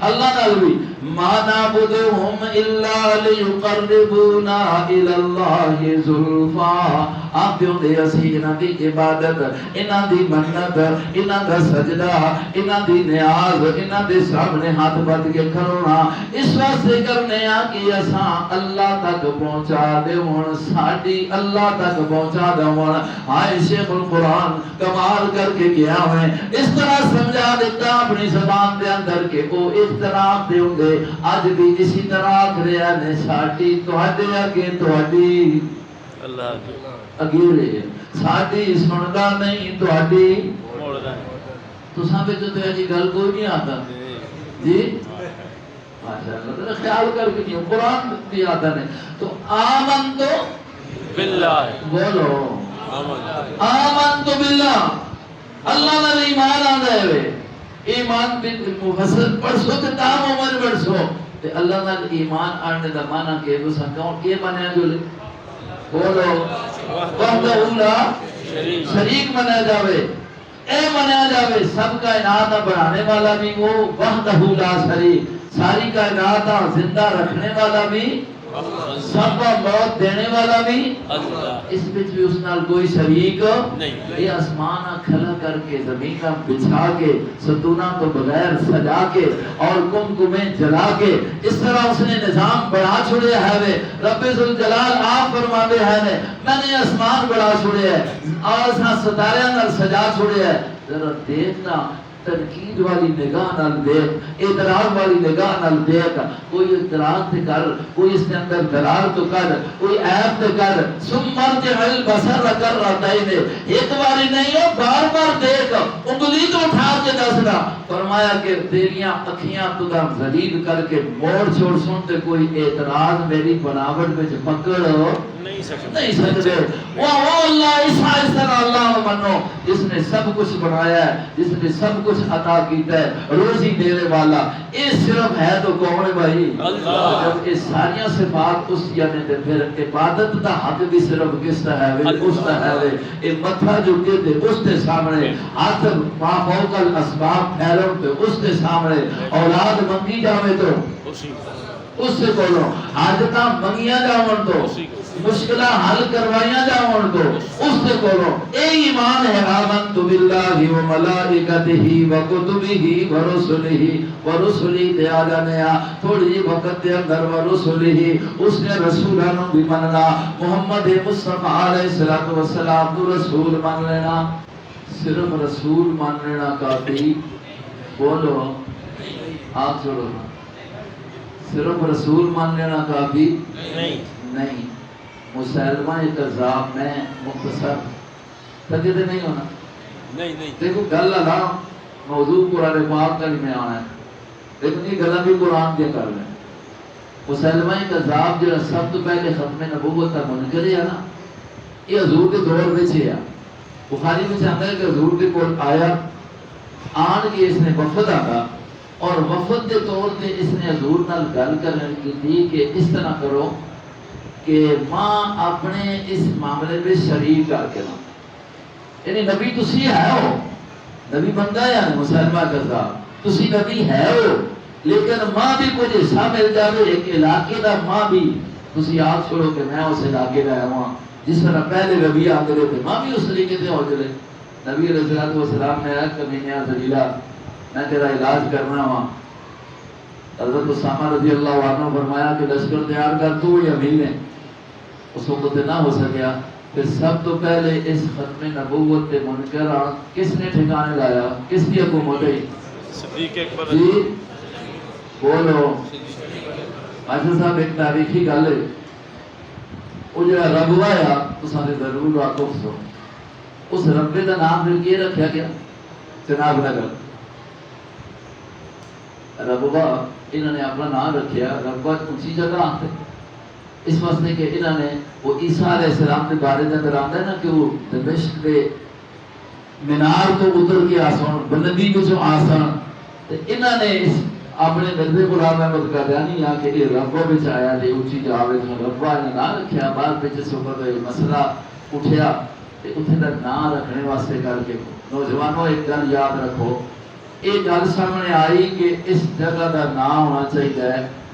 اللہ نال بھی ما نعبدهم الا ليقربونا الى الله زلفا، آپ دیوں دے اسی انہاں دی عبادت، انہاں دی منت، انہاں دا سجدہ، انہاں دی نیاز، انہاں دے سامنے ہاتھ بد کے کھڑونا اس واسطے کرنے آ کہ اساں اللہ تک پہنچا دیون، ساڈی اللہ تک پہنچا دیون۔ ہائے شیخ القرآن کمال کر کے گیا ہوئے اس طرح سمجھا دیتا اپنی زبان دے اندر کہ وہ اختلاف دے ہوں گے آج بھی اسی طرح آکھریا نے ساڈی تواڈے اگے تواڈی اللہ اگیرے ساڈی سندا نہیں تواڈی موڑدا تساں وچ تے جی گل کوئی نہیں آتا جی ماشاءاللہ ذرا خیال کر کے نہیں قرآن کی آتا نہیں تو آمن تو باللہ بولو آمن تو باللہ اللہ نے ایمان آدھا ہے ایمان مفسر پڑھسو تے تام عمر پڑھسو تے اللہ نے ایمان آنے دا مانا کہ وہ سکاؤں یہ منیا جو لے بولو وحدہ لا شریک منیا جاوے اے منیا جاوے سب کائنات بڑھانے والا بھی وہ وحدہ لا شریک، ساری کائنات زندہ رکھنے والا بھی، سب کا موت دینے والا بھی، اس بچ بھی اس نال کوئی شریک نہیں۔ یہ آسمان کھلا کر کے زمین کا بچھا کے ستونہ تو بغیر سجا کے اور کمکمیں جلا کے اس طرح اس نے نظام بڑھا چھوڑے ہے۔ رب ذوالجلال آپ فرماتے ہیں میں نے آسمان بڑھا چھوڑے ہے اور ستارے نال سجا چھوڑے ہے۔ ذرا دیکھنا تنقید والی نگاہ نال دیکھ، اعتراض والی نگاہ نال دیکھ، کوئی اعتراض تے کر، کوئی اس کے اندر دلال تو کر، کوئی عیب تے کر، سمرجع البصر کرتین، ایک باری نہیں ہو بار بار دیکھ، انگلی تو اٹھا کے دسنا۔ فرمایا کہ تیریاں اکھیاں تو دم ذلیل کر کے موڑ چھوڑ سنتے کوئی اعتراض میری بناوٹ میں پکڑ نہیں سکتے۔ وہ اللہ اس طرح اللہ منو جس نے سب کچھ بنایا ہے، جس نے سب کچھ عطا کیتا ہے، روزی دینے والا، یہ صرف ہے تو کون ہے بھائی اللہ۔ جب یہ ساری صفات اس یعنی تے پھر عبادت دا حق بھی صرف کس کا ہے اس کا ہے۔ یہ متھا جھکے تے اس کے سامنے، ہاتھ ما فوق الاسباب پھیلو تے اس کے سامنے، اولاد منگی جاوے تو اس سے بولو، حاجتاں منگیاں جاون تو، مشکلہ حل کروائیاں جاون تو اس سے بولو۔ اے ایمان ہے آمنت باللہ و ملائکتہ و کتبہ و رسلہ و رسلہ تے آ جانے آ تھوڑی وقت دے اندر و رسلہ اس نے رسولانوں بھی مننا، محمد مصطفیٰ علیہ السلام تو رسول مان لینا، صرف رسول مان لینا کافی؟ بولو آپ چھوڑو صرف رسول مان لینا کافی نہیں نہیں. مسلمہ کذاب میں مختصر کدی تو نہیں ہونا. نہیں نہیں دیکھو گل اللہ موضوع قرآن پاک کا میں آنا ہے لیکن یہ گلا بھی قرآن کے کر رہے ہیں. مسلمہ کذاب جو سب تو پہلے ختم نبوت کا منکر ہے نا یہ حضور کے دور میں ہے. بخاری میں چاہتا ہے کہ حضور کے کول آیا آن کے اس نے وفد آتا اور وفد کے طور پہ اس نے حضور نال گل کرنے کی تھی کہ اس طرح کرو کہ ماں اپنے اس معاملے میں شریک کر کے نا یعنی نبی تسی ہے ہو نبی بندہ ہے یعنی مسلمہ کذاب تسی نبی ہے ہو لیکن ماں بھی کچھ حصہ مل جائے ایک علاقے دا ماں بھی تسی آپ چھوڑو کہ میں اس علاقے دا ہوا جس طرح پہلے نبی آتے رہے تھے ماں بھی اس طریقے سے ہوتے رہے. نبی علیہ السلام نے کمینیا ذلیلہ میں تیرا علاج کرنا ہوا. حضرت اسامہ رضی اللہ عنہ فرمایا کہ لشکر تیار کر تو یا امین ہے. اس وقت نہ ہو سکیا. پھر سب تو پہلے اس ختم نبوت کے منکر کس نے ٹھکانے لایا کس کی حکومت ہے صدیق اکبر جی بولو. ماجد صاحب ایک تاریخی گل ہے وہ جو رب آیا تو ضرور واقف سو اس رب کا نام پھر کی رکھا گیا چناب نگر. ربا انہوں نے اپنا نام رکھیا ربا اونچی جگہ آتے اس واسطے کہ انہوں نے وہ عیسیٰ علیہ السلام کے بارے میں اندر آتا ہے نا کہ وہ دمشق کے مینار تو اتر کے آسان بلندی کو جو آسان تو انہوں نے اس اپنے مرزے غلام احمد قادیانی آ کے یہ ربا بچ آیا جی اونچی جاوے ربا نے نام رکھیا. بعد میں جس وقت مسئلہ اٹھیا اتنے کا نام رکھنے واسطے کر کے نوجوانوں ایک گل یاد رکھو یہ گل سامنے آئی کہ اس جگہ کا نام ہونا چاہیے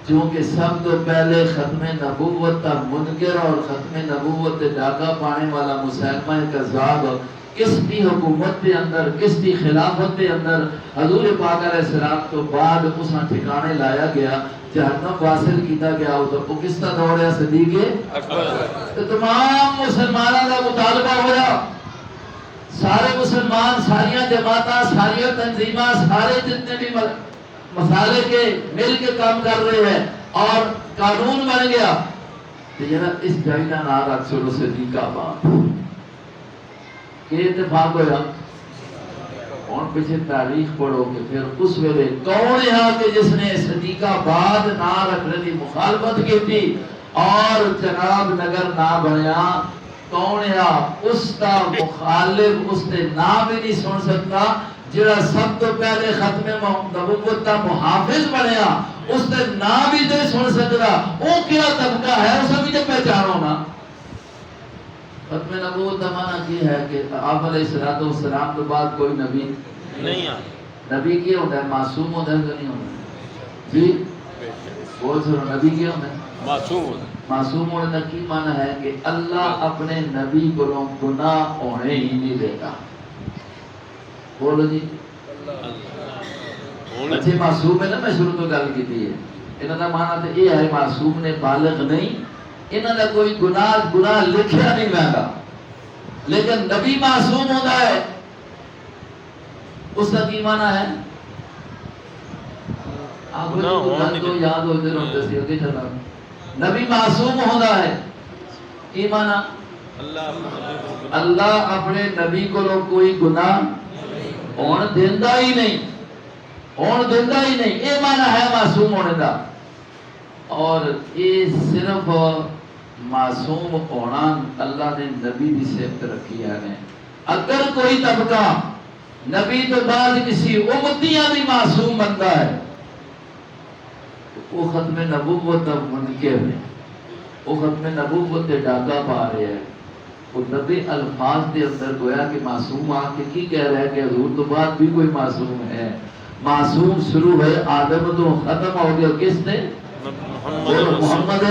کیونکہ سب تو پہلے ختم نبوت کا منکر اور ختم نبوت کے ڈاکہ پانے والا مسلمہ کذاب کس کی حکومت کے اندر کس کی خلافت کے اندر حضور پاک علیہ السلام تو بعد اس ٹھکانے لایا گیا جہنم واصل کیتا گیا ہو تو وہ کس کا دور ہے صدیق اکبر. تو تمام مسلمانوں کا مطالبہ ہوا سارے مسلمان ساریاں جماعتاں ساریاں تنظیماں سارے جتنے بھی مسالے کے مل کے کام کر رہے ہیں اور قانون بن گیا تو یہ اس جگہ کا نام رکھ چھوڑو صدیق آباد. یہ اتفاق ہوا اور پیچھے تاریخ پڑھو کہ پھر اس ویلے کون ہے کہ جس نے صدیق آباد نہ رکھنے کی مخالفت کی تھی اور جناب نگر نہ بنیا. کون ہے اس کا مخالف اس نے نام بھی نہیں سن سکتا جڑا سب تو پہلے ختم نبوت کا محافظ بنیا اس نے نام بھی نہیں سن سکتا. وہ کیا طبقہ ہے اسے بھی تو پہچانو نا. ختم نبوت کا معنی یہ ہے کہ آپ علیہ السلام کے بعد کوئی نبی نہیں آتا. نبی کیا ہوتا ہے معصوم ہوتا ہے کہ نہیں ہوتا جی بول سنو نبی کیا ہوتا ہے معصوم ہوتا ہے. معصوم ہونے کا کی معنی ہے کہ اللہ اپنے نبی کو گناہ ہونے ہی نہیں دیتا. بولو جی اچھے معصوم ہے نا میں شروع تو گل کی ہے انہوں کا معنی تو یہ ہے معصوم نے بالغ نہیں انہوں نے کوئی گناہ لکھیا نہیں مہنگا لیکن نبی معصوم ہوتا ہے اس کا کی معنی ہے آپ کو یاد ہوتے رہتے سی ہوتے چلا نبی معصوم ہوتا ہے کی معنی اللہ اپنے نبی کو کوئی گناہ ہون دیندہ ہی نہیں یہ معنی ہے معصوم ہونے کا. اور یہ صرف معصوم ہونا اللہ نے نبی بھی صفت رکھی ہے. اگر کوئی طبقہ نبی تو بعد کسی امتیاں بھی معصوم بنتا ہے وہ ختم نبوت منکر ہے وہ ختم نبوت کے ڈاکہ پا رہے ہیں. وہ نبی الفاظ کے اندر گویا کہ معصوم آ کے کی کہہ رہا ہے کہ حضور تو بعد بھی کوئی معصوم ہے. معصوم شروع ہے آدم تو ختم ہو گیا کس نے محمد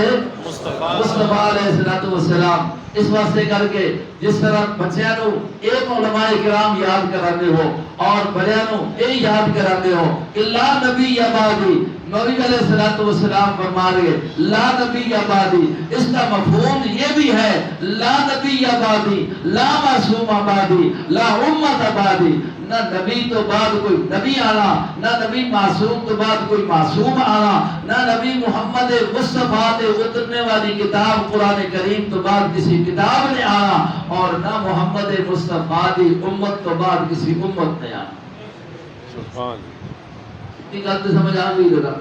مصطفیٰ علیہ السلام. اس واسطے کر کے جس طرح بچیاں نو ایک علماء کرام یاد کراتے ہو اور بڑیاں نو یہ یاد کراتے ہو کہ لا نبی یا بعدی نبی علیہ السلام فرما رہے لا نبی یا بعدی. اس کا مفہوم یہ بھی ہے لا نبی یا بعدی لا معصوم بعدی لا امت بعدی. نہ نبی تو بعد کوئی نبی آنا، نہ نبی معصوم تو بعد کوئی معصوم آنا، نہ نبی محمد مصطفیٰ سے اترنے والی کتاب قرآن کریم تو بعد کسی کتاب نے آنا، اور نہ محمد مصطفیٰ دی امت تو بعد کسی امت نے آنا۔ سبحان یہ گل تو سمجھ آ گئی لگا۔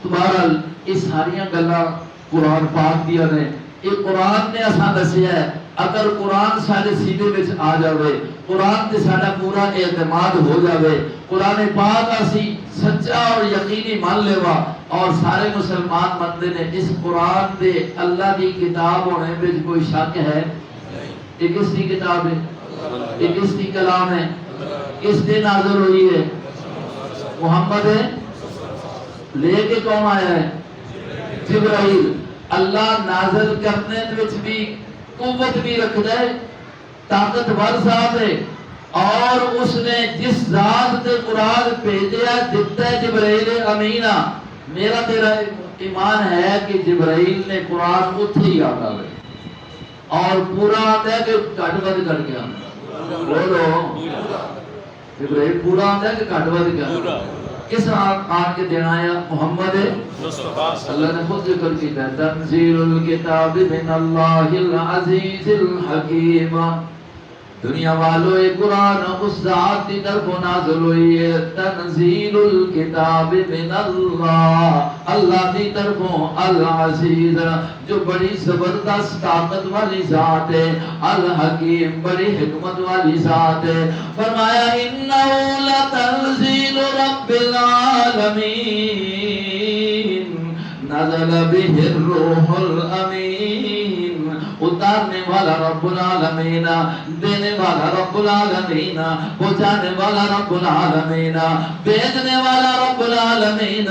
تو بہرحال یہ ساریاں گلاں قرآن پاک دیا نے، یہ قرآن نے اساں دسیا ہے۔ اگر قرآن سارے سیدھے وچ آ جاوے، قرآن تے سارا پورا اعتماد ہو جاوے، قرآن پاک اسی سچا اور یقینی مان لیوا، اور سارے مسلمان مندے نے اس قرآن دے اللہ دی کتاب ہونے وچ کوئی شک ہے؟ یہ کس دی کتاب ہے؟ یہ کس دی کلام ہے؟ کس دے نازل ہوئی ہے؟ محمد ہے؟ لے کے کون آیا ہے؟ جبرائیل۔ اللہ نازل کرنے وچ بھی قوت بھی رکھتا ہے، طاقتور ذات ہے، اور اس نے جس ذات تے قرآن بھیجا دیتا ہے جبرائیل امینہ۔ میرا تیرا ایمان ہے کہ جبرائیل نے قرآن اتھے ہی آتا ہے، اور پورا آتا ہے کہ کٹ ود کر کے آتا؟ بولو، جبرائیل پورا آتا ہے کہ کٹ ود کر؟ کس آن کے دینا ہے؟ محمد اللہ نے خود ذکر کیا، تنزیل الکتاب من اللہ العزیز الحکیم۔ دنیا والو قرآن اس ذات کی طرف نازل ہوئی ہے، تنزیل الکتاب من اللہ، اللہ کی طرفوں، العزیز جو بڑی زبردست طاقت والی ذات ہے، الحکیم بڑی حکمت والی ذات ہے۔ فرمایا انہ لتنزیل رب العالمین نزل به الروح الامین، اتارنے والا رب العالمین، دینے والا رب العالمین، پہنچانے والا رب العالمین، بھیجنے والا رب العالمین،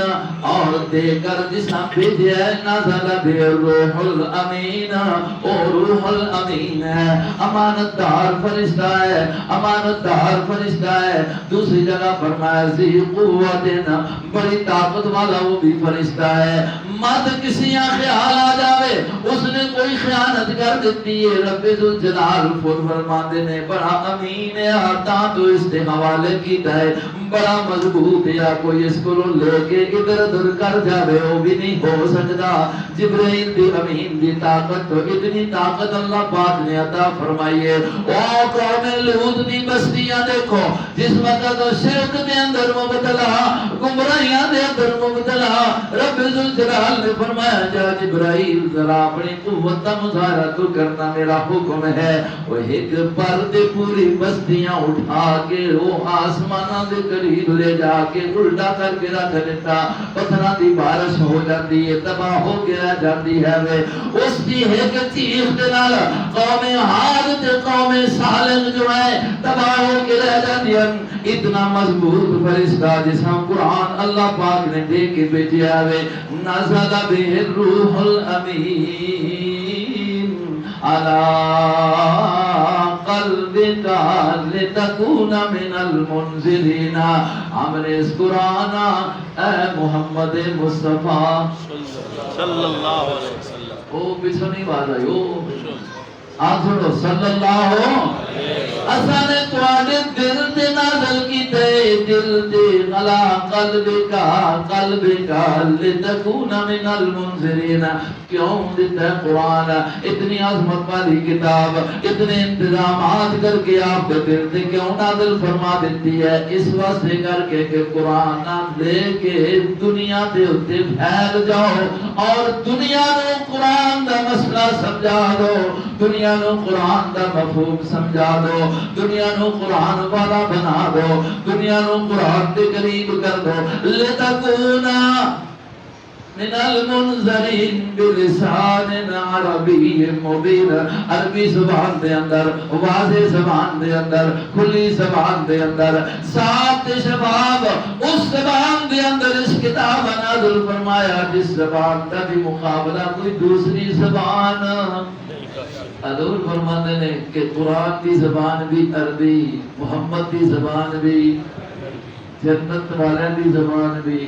اور دے کر جسا بھیجے نزل به الروح الامین، او روح الامین ہے، امانت دار فرشتہ ہے، امانت دار فرشتہ ہے۔ دوسری جگہ فرمایا ذی قوت، بڑی طاقت والا وہ بھی فرشتہ ہے۔ مت کسی خیال آ جاوے اس نے کوئی خیانت کر دیتی ہے، رب ذوالجلال فرماتے نے بڑا امین ہے، آتا تو اس کے حوالے کیتا ہے، بڑا مضبوط ہے، کوئی اس کو لے کے ادھر ادھر کر جاوے وہ بھی نہیں ہو سکتا۔ جبرائیل دی امین دی طاقت تو اتنی طاقت اللہ پاک نے عطا فرمائی ہے۔ او قوم لوط دی بستیاں دیکھو، جس وقت شرک دے اندر مبتلا، گمراہیاں دے اندر مبتلا، رب ذوالجلال نے فرمایا جا جبرائیل ذرا اپنی قوت کا مظاہرہ تو کرنا میرا حکم ہے۔ وہ ایک پرد پوری بستیاں اٹھا کے وہ آسمانہ دے قریب لے جا کے الٹا کر کے رکھ دیتا، پتھراں دی بارش ہو جاتی ہے، تباہ ہو کے رہ جاتی ہے۔ اس کی ایک چیخ دے نال قوم عاد تے قوم صالح جو ہے تباہ ہو کے رہ جاتی ہے۔ اتنا مضبوط فرشتہ جسا قرآن اللہ پاک نے دے کے بھیجا ہے، نزل به الروح الامین علی قلبک لتکون من المنذرین۔ ہم نے اس قرآن اے محمد مصطفیٰ صلی اللہ علیہ وسلم، او پیچھو نہیں بات آئی، او آپ سنو صلی اللہ اساں نے تواڈے دل تے نازل کیتے، دل تے علی قلبک لتکون من المنذرین۔ کیوں دیتا ہے قرآن اتنی عظمت والی کتاب، اتنے انتظامات کر کے آپ کے دل تے کیوں نازل فرما دیتی ہے؟ اس واسطے کر کے کہ قرآن لے کے دنیا دے اتے پھیل جاؤ، اور دنیا نو قرآن دا مسئلہ سمجھا دو، دنیا نو قرآن دا مفہوم سمجھا دو، دنیا نو قرآن والا بنا دو، دنیا نو قرآن دے قریب کر دو۔ لتکونا من المنذرین بلسان عربی مبین، عربی زبان دے اندر، واضح زبان دے اندر، کھلی زبان دے اندر، صاف شفاف اس زبان دے اندر اس کتاب نازل فرمایا جس زبان کا بھی مقابلہ کوئی دوسری زبان۔ حضور فرماتے ہیں کہ قرآن کی زبان بھی عربی، محمد کی زبان بھی، جنت والے کی زبان بھی۔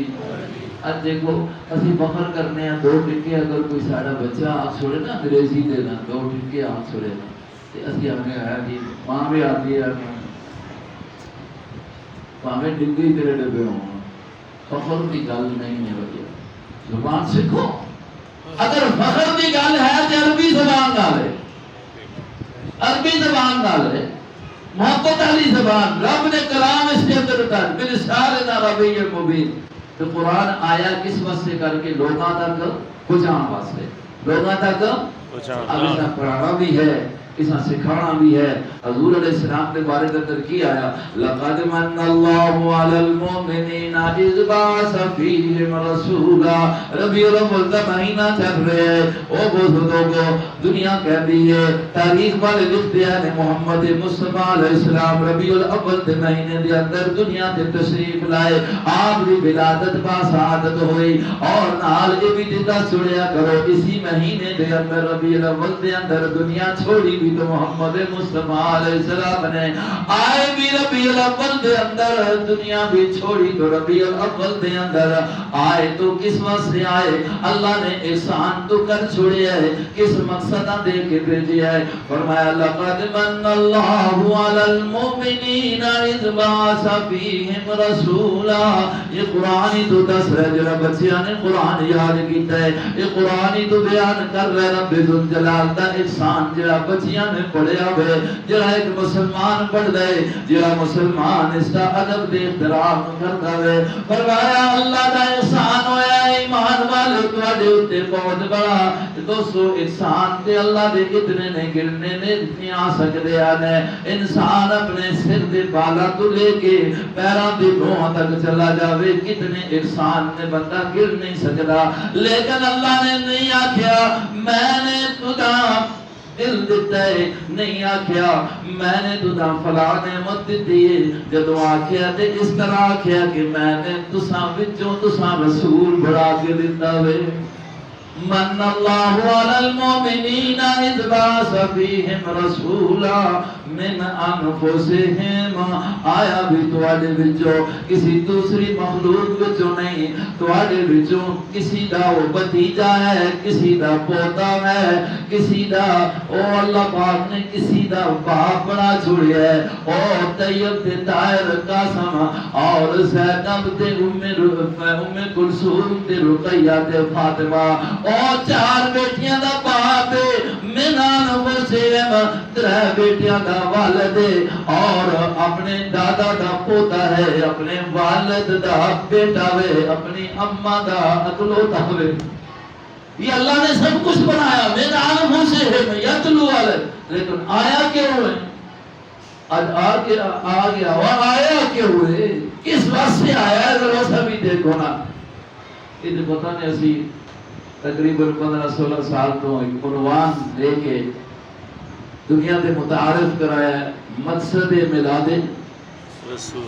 اب دیکھو اسی فخر کرنے ہیں، دو ٹکے اگر کوئی ساڑا بچہ آنکھ چھوڑے نا انگریزی دینا، دو ٹکے آنکھ چھوڑے نا، اسی ہمیں آیا کہ ماں بھی آتی ہے پاویں ڈگری تیرے ڈبے ہوں، فخر کی گل نہیں ہے بھیا، زبان سیکھو۔ اگر فخر کی گل ہے تو عربی زبان نال ہے، عربی زبان نال ہے، محبت والی زبان۔ رب نے کلام اس کے اندر اتار بلسان عربی مبین۔ تو قرآن آیا کس واسطے کر کے لوگاں تک پہنچان واسطے، لوگاں تک اب اس کا پڑھانا بھی ہے، اس کا سکھانا بھی ہے۔ حضور علیہ السلام کے بارے میں کی آیا لقد من اللہ علی المؤمنین اذ بعث فیہم رسولا۔ ربیع الاول کا مہینہ چل رہا ہے، او بزرگوں کو دنیا کہتی ہے، تاریخ والے لکھتے ہیں محمد مصطفیٰ علیہ السلام ربیع الاول کے مہینے کے اندر دنیا تے تشریف لائے، آپ کی ولادت با سعادت ہوئی۔ اور نال یہ بھی دتا سنیا کرو اسی مہینے کے اندر ربیع الاول کے اندر دنیا چھوڑی بھی تو محمد مصطفیٰ علیہ السلام نے، آئے بھی ربیع الاول کے اندر، دنیا بھی چھوڑی تو ربیع الاول کے اندر آئے۔ تو کس واسطے آئے؟ اللہ نے احسان تو کر چھوڑے ہے، کس مقصد دے کے بھیجے ہے؟ فرمایا لقد من اللہ علی المؤمنین اذ بعث فیہم رسولا۔ یہ قرآن ہی تو دس رہے، جڑا بچیاں نے قرآن یاد کیتا ہے، یہ قرآن ہی تو بیان کر رہے رب ذوالجلال دا احسان جڑا بچیاں نے پڑھیا ہوئے، جڑا ایک مسلمان پڑھ دے، جڑا مسلمان اس کا ادب دے احترام کرتا ہے۔ فرمایا اللہ دا احسان ہویا ہے ایمان والے تواڈے اوتے بہت بڑا۔ دوستو احسان تے اللہ دے اتنے نے گرنے نہیں آ سکدے ہیں۔ انسان اپنے سر دے بالا تو لے کے پیراں دے نوہاں تک چلا جاوے، کتنے احسان نے بندہ گر نہیں سکدا، لیکن اللہ نے نہیں آکھیا میں نے تجھے دل دیتا ہے، نہیں آکھیا میں نے تجھے فلاں نعمت دیتی ہے، جدو آکھیا تے اس طرح آکھیا کہ میں نے تساں وچوں تساں رسول بڑھا کے دیتا ہے۔ من اللہ علی المؤمنین اذ بعث فیہم رسولا من انفسہم۔ آیا بھی تواڈے وچوں کسی دوسری مخلوق وچوں نہیں، تواڈے وچوں کسی دا وہ بھتیجا ہے، کسی دا پوتا ہے، کسی دا او اللہ پاک نے کسی دا باپ بنا چھوڑیا ہے۔ او طیب تے طاہر قاسم اور زینب تے ام کلثوم تے رقیہ تے فاطمہ، اور چار بیٹیاں دا باپ من انفسہم، ترے بیٹیاں دا والد اور اپنے دادا دا پوتا ہے، اپنے والد دا بیٹا ہے، اپنی اماں دا اکلوتا ہے۔ یہ اللہ نے سب کچھ بنایا من انفسہم یتلو علیہم، لیکن آیا کیوں ہے؟ آج آ گیا اور آیا کیوں ہے؟ کس واسطے آیا ہے؟ ذرا سا بھی دیکھو نا۔ یہ پتہ نہیں اسی تقریباً 15-16 سال تو ایک عنوان لے کے دنیا دے متعارف کرایا ہے، مقصد میلاد رسول۔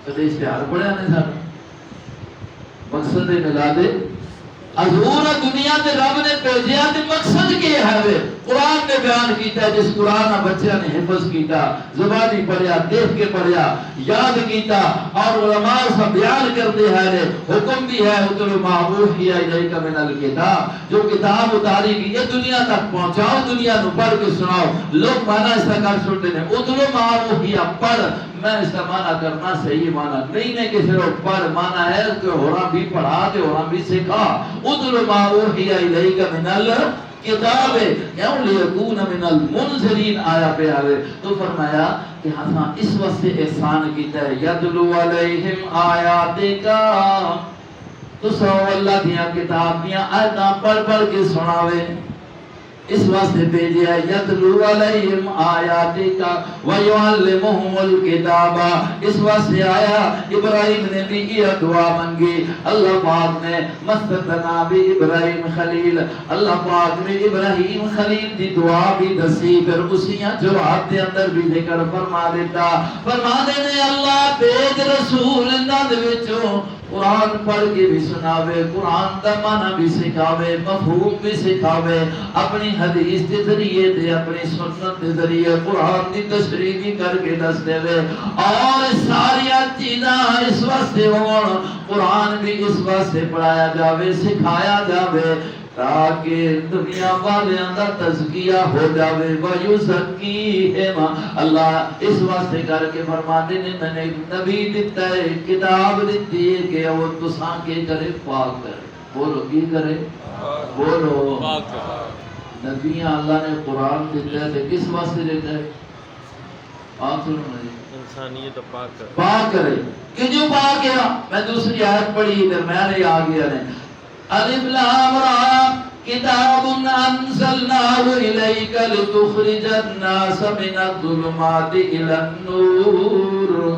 کدے اشتہار پڑھیا نہیں سن؟ مقصد میلاد حضور دنیا تے رب نے بھیجیا تے مقصد کیا ہے؟ قرآن نے بیان کیتا ہے، جس قرآن بچیاں نے حفظ کیتا، زبانی پڑھیا، دیکھ کے پڑھیا، یاد کیتا، اور علماء سب بیان کرتے ہیں، حکم بھی ہے اتلو ما اوحی الیک من الکتاب، جو کتاب اتاری گئی یہ دنیا تک پہنچاؤ، دنیا نو پڑھ کے سناؤ۔ لوگ مانا اس کا کر چھوڑتے ہیں، اتلو ما اوحی پڑھ، میں اس کا معنی کرنا صحیح معنی نہیں ہے کہ صرف پڑھ، معنی ہے کہ ہونا بھی پڑھا کہ ہونا بھی سکھا۔ اتلو ما اوحی الیک من کتاب کیوں لیکون من المنذرین آیا پہ آوے۔ تو فرمایا کہ ہاں اس واسطے احسان کیتا ہے، یتلو علیہم آیاتکا، تو سو اللہ دیاں کتاب دیاں آیتاں پڑھ پڑھ کے سناوے، اس واسطے بھیجیا ہے۔ یتلو علیہم آیاتکا ویعلمہم الکتاب، اس واسطے آیا۔ ابراہیم نے بھی یہ دعا منگی، اللہ پاک نے مستدنا بھی ابراہیم خلیل، اللہ پاک نے ابراہیم خلیل دی دعا بھی دسی، پھر اسیاں جواب دے اندر بھی ذکر فرما دیتا، فرما دینے اللہ بھیج رسول انہاں دے وچوں قرآن پڑھ کے بھی سناوے، قرآن دا معنی بھی سکھاوے، مفہوم بھی سکھاوے، اپنی حدیث کے ذریعے دے، اپنی سنت کے ذریعے قرآن کی تشریح بھی کر کے دس دے وے، اور ساری چیزاں اس واسطے ہون، قرآن بھی اس واسطے پڑھایا جاوے، سکھایا جاوے تاکہ دنیا والیاں دا تزکیہ ہو جاوے وَيُزَكِّيهِمْ اللہ اس واسطے کر کے فرماتے نے میں نے ایک نبی دیتا ہے کتاب دیتی ہے کہ وہ تساں کے کرے پاک کرے بولو کی کرے بولو نبیاں اللہ نے قرآن دیتا ہے کہ کس واسطے دیتا ہے آنکھ سنو انسانیت پاک کرے کہ جو پاک ہے میں دوسری آیت پڑھی ادھر میں نے آ گیا نے الف لام را کتاب انزلناه الیک لتخرج الناس من الظلمات الى النور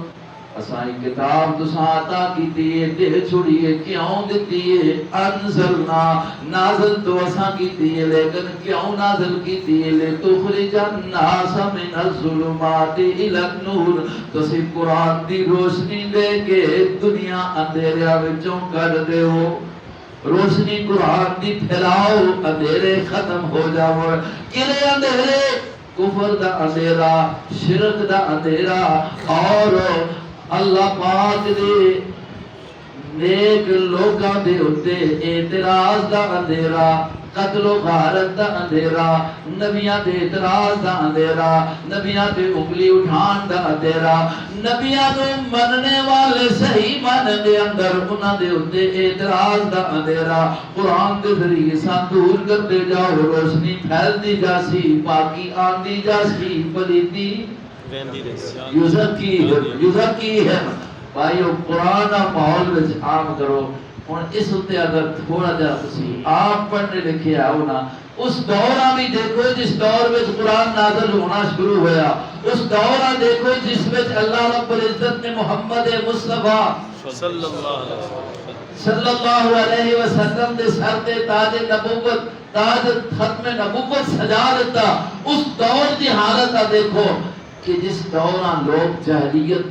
اسائی کتاب تساں عطا کیتی ہے دے چھڑیے کیوں دتی ہے انزلنا نازل تو اساں کیتی ہے لیکن کیوں نازل کیتی ہے لتخرج الناس من الظلمات الى النور تسی قرآن دی روشنی لے کے دنیا اندھیرے وچوں کڈ دیو روشنی قرآن دی پھیلاؤ اندھیرے ختم ہو جاؤ کلے اندھیرے کفر دا اندھیرا شرک دا اندھیرا اور اللہ پاک دے نیک لوگاں دے ہوتے اعتراض دا اندھیرا قتل و غارت دا اندھیرا نبیاں دے اعتراض دا اندھیرا نبیاں دے انگلی اٹھان دا اندھیرا نبیاں دے مننے والے صحیح من دے اندر انہاں دے ہوتے اعتراض دا اندھیرا قرآن دے ذریعے سان دور کرتے جاؤ روشنی پھیلتی جاسی پاکی آندی جاسی پلیتی یوزکی ہے بھائیو قرآن ماحول وچ عام کرو ہن اس اتے اگر تھوڑا جا تسی آپ پڑھنے لکھے آؤ نا اس دورہ بھی دیکھو جس دور وچ قرآن نازل ہونا شروع ہویا اس دورہ دیکھو جس وچ اللہ رب العزت نے محمد مصطفیٰ صلی اللہ علیہ وسلم دے سر تے تاج نبوت تاج ختم نبوت سجا دیتا اس دور دی حالت دیکھو کہ جس دوران لوگ جہلیت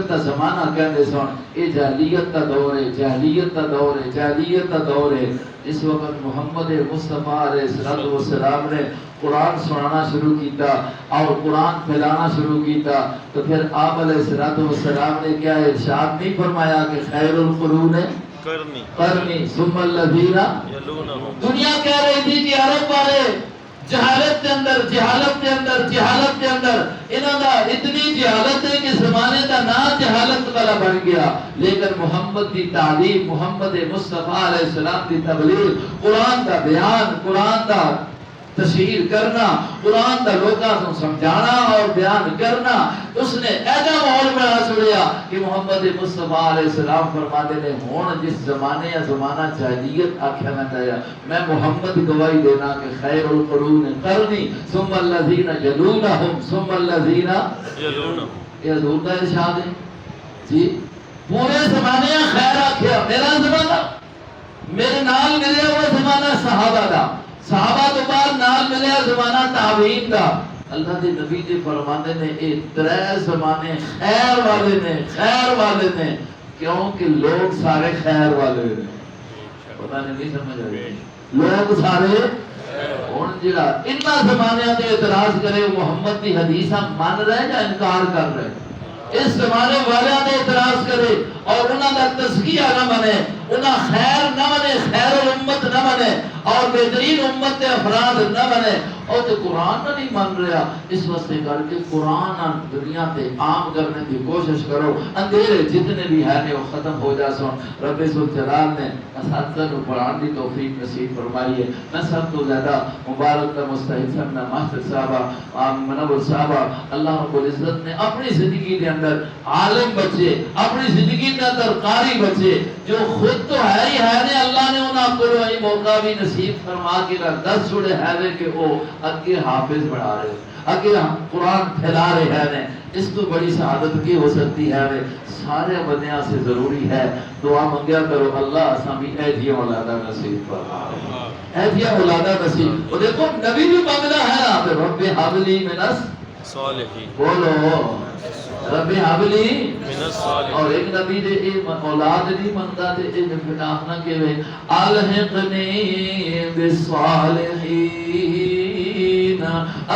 دا زمانہ کہندے سن اے جہلیت دا دور ہے جہلیت دا دور ہے جہلیت دا دور ہے اس وقت محمد مصطفیٰ علیہ السلام نے قرآن سنانا شروع کیتا اور قرآن پھیلانا شروع کیتا تو پھر آپ علیہ السلام نے کیا ارشاد نہیں فرمایا کہ خیر القرون قرنی ثم الذین دنیا کہہ رہی تھی کہ عرب والے جہالت کے اندر جہالت کے اندر جہالت کے اندر انہوں دا اتنی جہالت ہے کہ زمانے دا نا جہالت والا بن گیا لیکن محمد دی تعلیم محمد مصطفیٰ علیہ السلام دی تبلیغ قرآن دا بیان قرآن دا تشہیر کرنا قرآن دا لوگاں کو سمجھانا اور بیان کرنا اس نے ایسا ماحول بنا چھوڑیا کہ محمد مصطفیٰ علیہ السلام فرماتے نے ہون جس زمانے یا زمانہ جاہلیت آکھیا میں محمد گواہی دینا کہ خیر القرون قرنی ثم الذین یلونہم ثم الذین یلونہم یہ حضور کا ارشاد ہے جی پورے زمانے خیر آکھیا میرا زمانہ میرے نال ملیا ہوا زمانہ صحابہ دا صحابہ تو بعد نال ملیا زمانہ تابعین دا اللہ دے نبی دے فرماندے نے اے ترے زمانے خیر والے نے کیونکہ لوگ سارے خیر والے نے پتہ نہیں سمجھ آئے لوگ سارے ہن جڑا انہاں زمانے تے اعتراض کرے محمد دی حدیثاں مان رہے یا انکار کر رہے اس زمانے والے نے اعتراض کرے اور انہاں دا تزکیہ نہ منے انہاں خیر نہ منے خیر الامت نہ منے اور بہترین امت کے افراد نہ بنے اور تو قرآن نہ نہیں مان رہا اس واسطے کر کے قرآن دنیا تے عام کرنے کی کوشش کرو اندھیرے جتنے بھی ہیں وہ ختم ہو جا سن رب ذوالجلال نے اساتذہ کو قرآن کی توفیق نصیب فرمائی ہے میں سب تو زیادہ مبارک کا مستحق سب نے ماستر صاحبہ منور صاحبہ اللہ رب العزت نے اپنی زندگی کے اندر عالم بچے اپنی زندگی کے اندر قاری بچے جو خود تو ہے ہی ہے نے اللہ نے انہاں کو یہ موقع بھی نصیب فرما کے دس چھوڑے ہے کہ وہ اگے حافظ بڑھا رہے اگے قرآن پھیلا رہے ہیں اس تو بڑی سعادت کی ہو سکتی ہے سارے بندیاں سے ضروری ہے دعا منگیا کرو اللہ اساں بھی ایجیاں اولادہ نصیب فرما ایجیاں اولادہ نصیب اور دیکھو نبی بھی منگنا ہے نا رب حبلی من الصالحین بولو رب حبلی من الصالحین اور ایک نبی دے اولاد نہیں منگتا تے ایک آخنا کہ الحقنی بالصالحین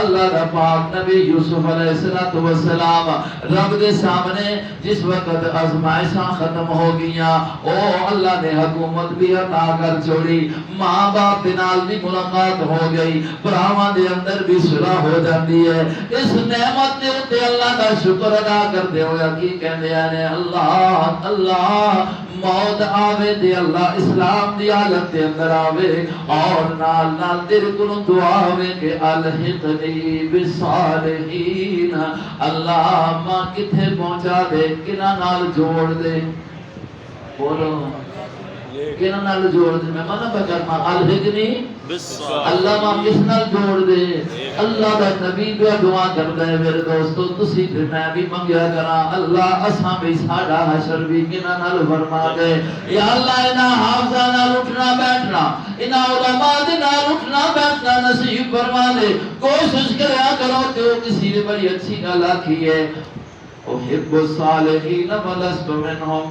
اللہ دا پاک نبی یوسف علیہ السلام رب دے سامنے جس وقت آزمائشاں ختم ہو گئیاں، او اللہ نے حکومت بھی عطا کر چھوڑی، ماں باپ دے نال بھی ملاقات ہو گئی، بھراواں دے اندر بھی صلح ہو جاتی ہے۔ اس نعمت دے اوتے اللہ دا شکر ادا کردے ہویا کی کہندے نے اللہ اللہ موت آوے تے اللہ اسلام دی حالت دے اندر آوے، اور نال نال تیرے کولوں دعا ہوے کہ الحقنی بالصالحین، اللہ ماں کتھے پہنچا دے، کناں نال جوڑ دے، بولو کناں نال جوڑ دے، میں منع کرنا الحقنی اللہ ماں کس نال جوڑ دے، اللہ دا نبی بھی دعا کردا ہے میرے دوستو، تسی تے میں بھی منگیا کراں اللہ اساں بھی ساڈا حشر بھی کناں نال فرما دے، یا اللہ انہاں حافظاں نال اٹھنا بیٹھنا، انہاں علماء دے نال اٹھنا بیٹھنا نصیب فرما دے، کوشش کریا کرو تے کسی نے بڑی اچھی گل آکھی ہے، احب الصالحین ولست منہم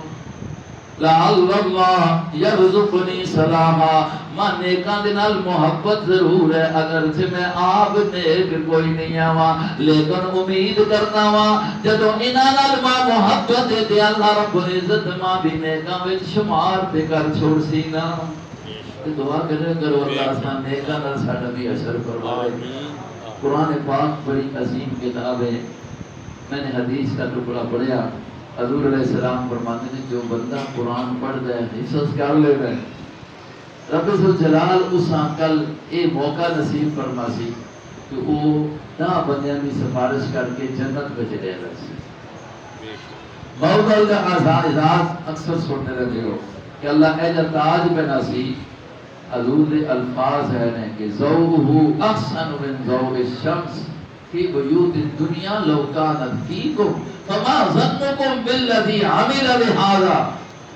لعل اللہ یرزقنی سلاما، ماں نیکاں دے نال محبت ضرور ہے اگرچہ میں آپ نیک کوئی نہیں آواں، لیکن امید کرنا وا جدوں انہاں نال ماں محبت تے اللہ رب العزت ماں بھی نیکاں وچ شمار تے کر چھوڑ سی نا، تے دعا کرو اللہ اساں نیکاں نال ساڈا بھی اثر فرمائے۔ قرآن پاک بڑی عظیم کتاب ہے، میں نے حدیث کا ٹکڑا پڑھیا، حضور علیہ السلام فرماتے ہیں جو بندہ قرآن پڑھتا ہے حفظ کر لے گا، رب ذوالجلال اس کل یہ موقع نصیب فرما سی کہ وہ 10 بندیاں کی سفارش کر کے جنت میں چلے گا سی۔ بہت کا اعزاز اکثر سنتے رہتے ہو کہ اللہ ایجا تاج پہنا سی، حضور دے الفاظ ہے کہ ضوءہ احسن من ضوء الشمس فی بیوت الدنیا لو کانت فیکم فما ظنکم بالذی عمل بہذا،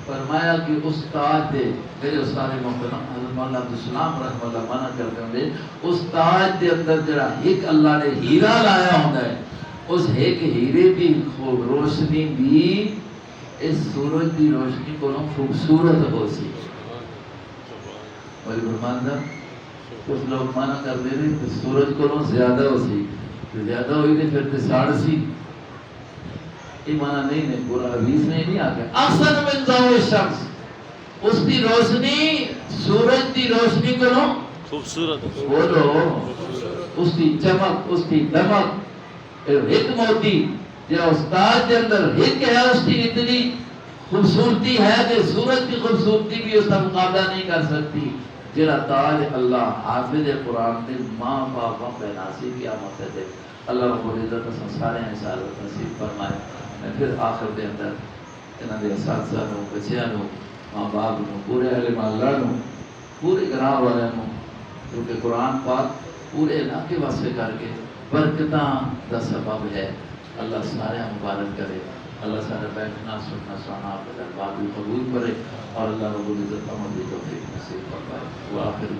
فرمایا کہ استاد دے میرے استاد محترم حضرت مولانا عبدالسلام رحمہ اللہ منع کرتے ہوں گے، استاد دے اندر جڑا ایک اللہ نے ہیرا لایا ہوتا ہے، اس ایک ہیرے کی روشنی بھی اس سورج کی روشنی کو خوبصورت ہو سی۔ بڑی فرماندہ کچھ لوگ منع کر دے رہے کہ سورج کو زیادہ ہو سی، زیادہ ہوئی تھی پھر تساڑ سی، یہ معنی نہیں ہے، پورا حدیث میں نہیں آگیا احسن من ضوء الشمس، اس کی روشنی سورج کی روشنی کو خوبصورت بولو، اس کی چمک، اس کی دمک، ایک موتی جو استاد کے اندر ایک ہے، اس کی اتنی خوبصورتی ہے کہ سورج کی خوبصورتی بھی اس کا مقابلہ نہیں کر سکتی، جڑا تاج اللہ حافظ قرآن دے ماں باپ پہنا سی قیامت دے، اللہ رب العزت سارے حسابت نصیب فرمائے۔ میں پھر آخر دے اندر انہاں دے اساتذہ نو، بچیاں نو، ماں باپ نو، پورے اہل محلہ نو، پورے گراہ والے نو، کیونکہ قرآن پاک پورے علاقے واسطے کر کے برکتاں دا سبب ہے، اللہ سارے مبارک کرے، اللہ سارے بیٹھنا سننا سونا آپ کے دربار بھی قبول کرے، اور اللہ رب العزت ہمیں بھی توفیق نصیب فرمائے۔ وآخر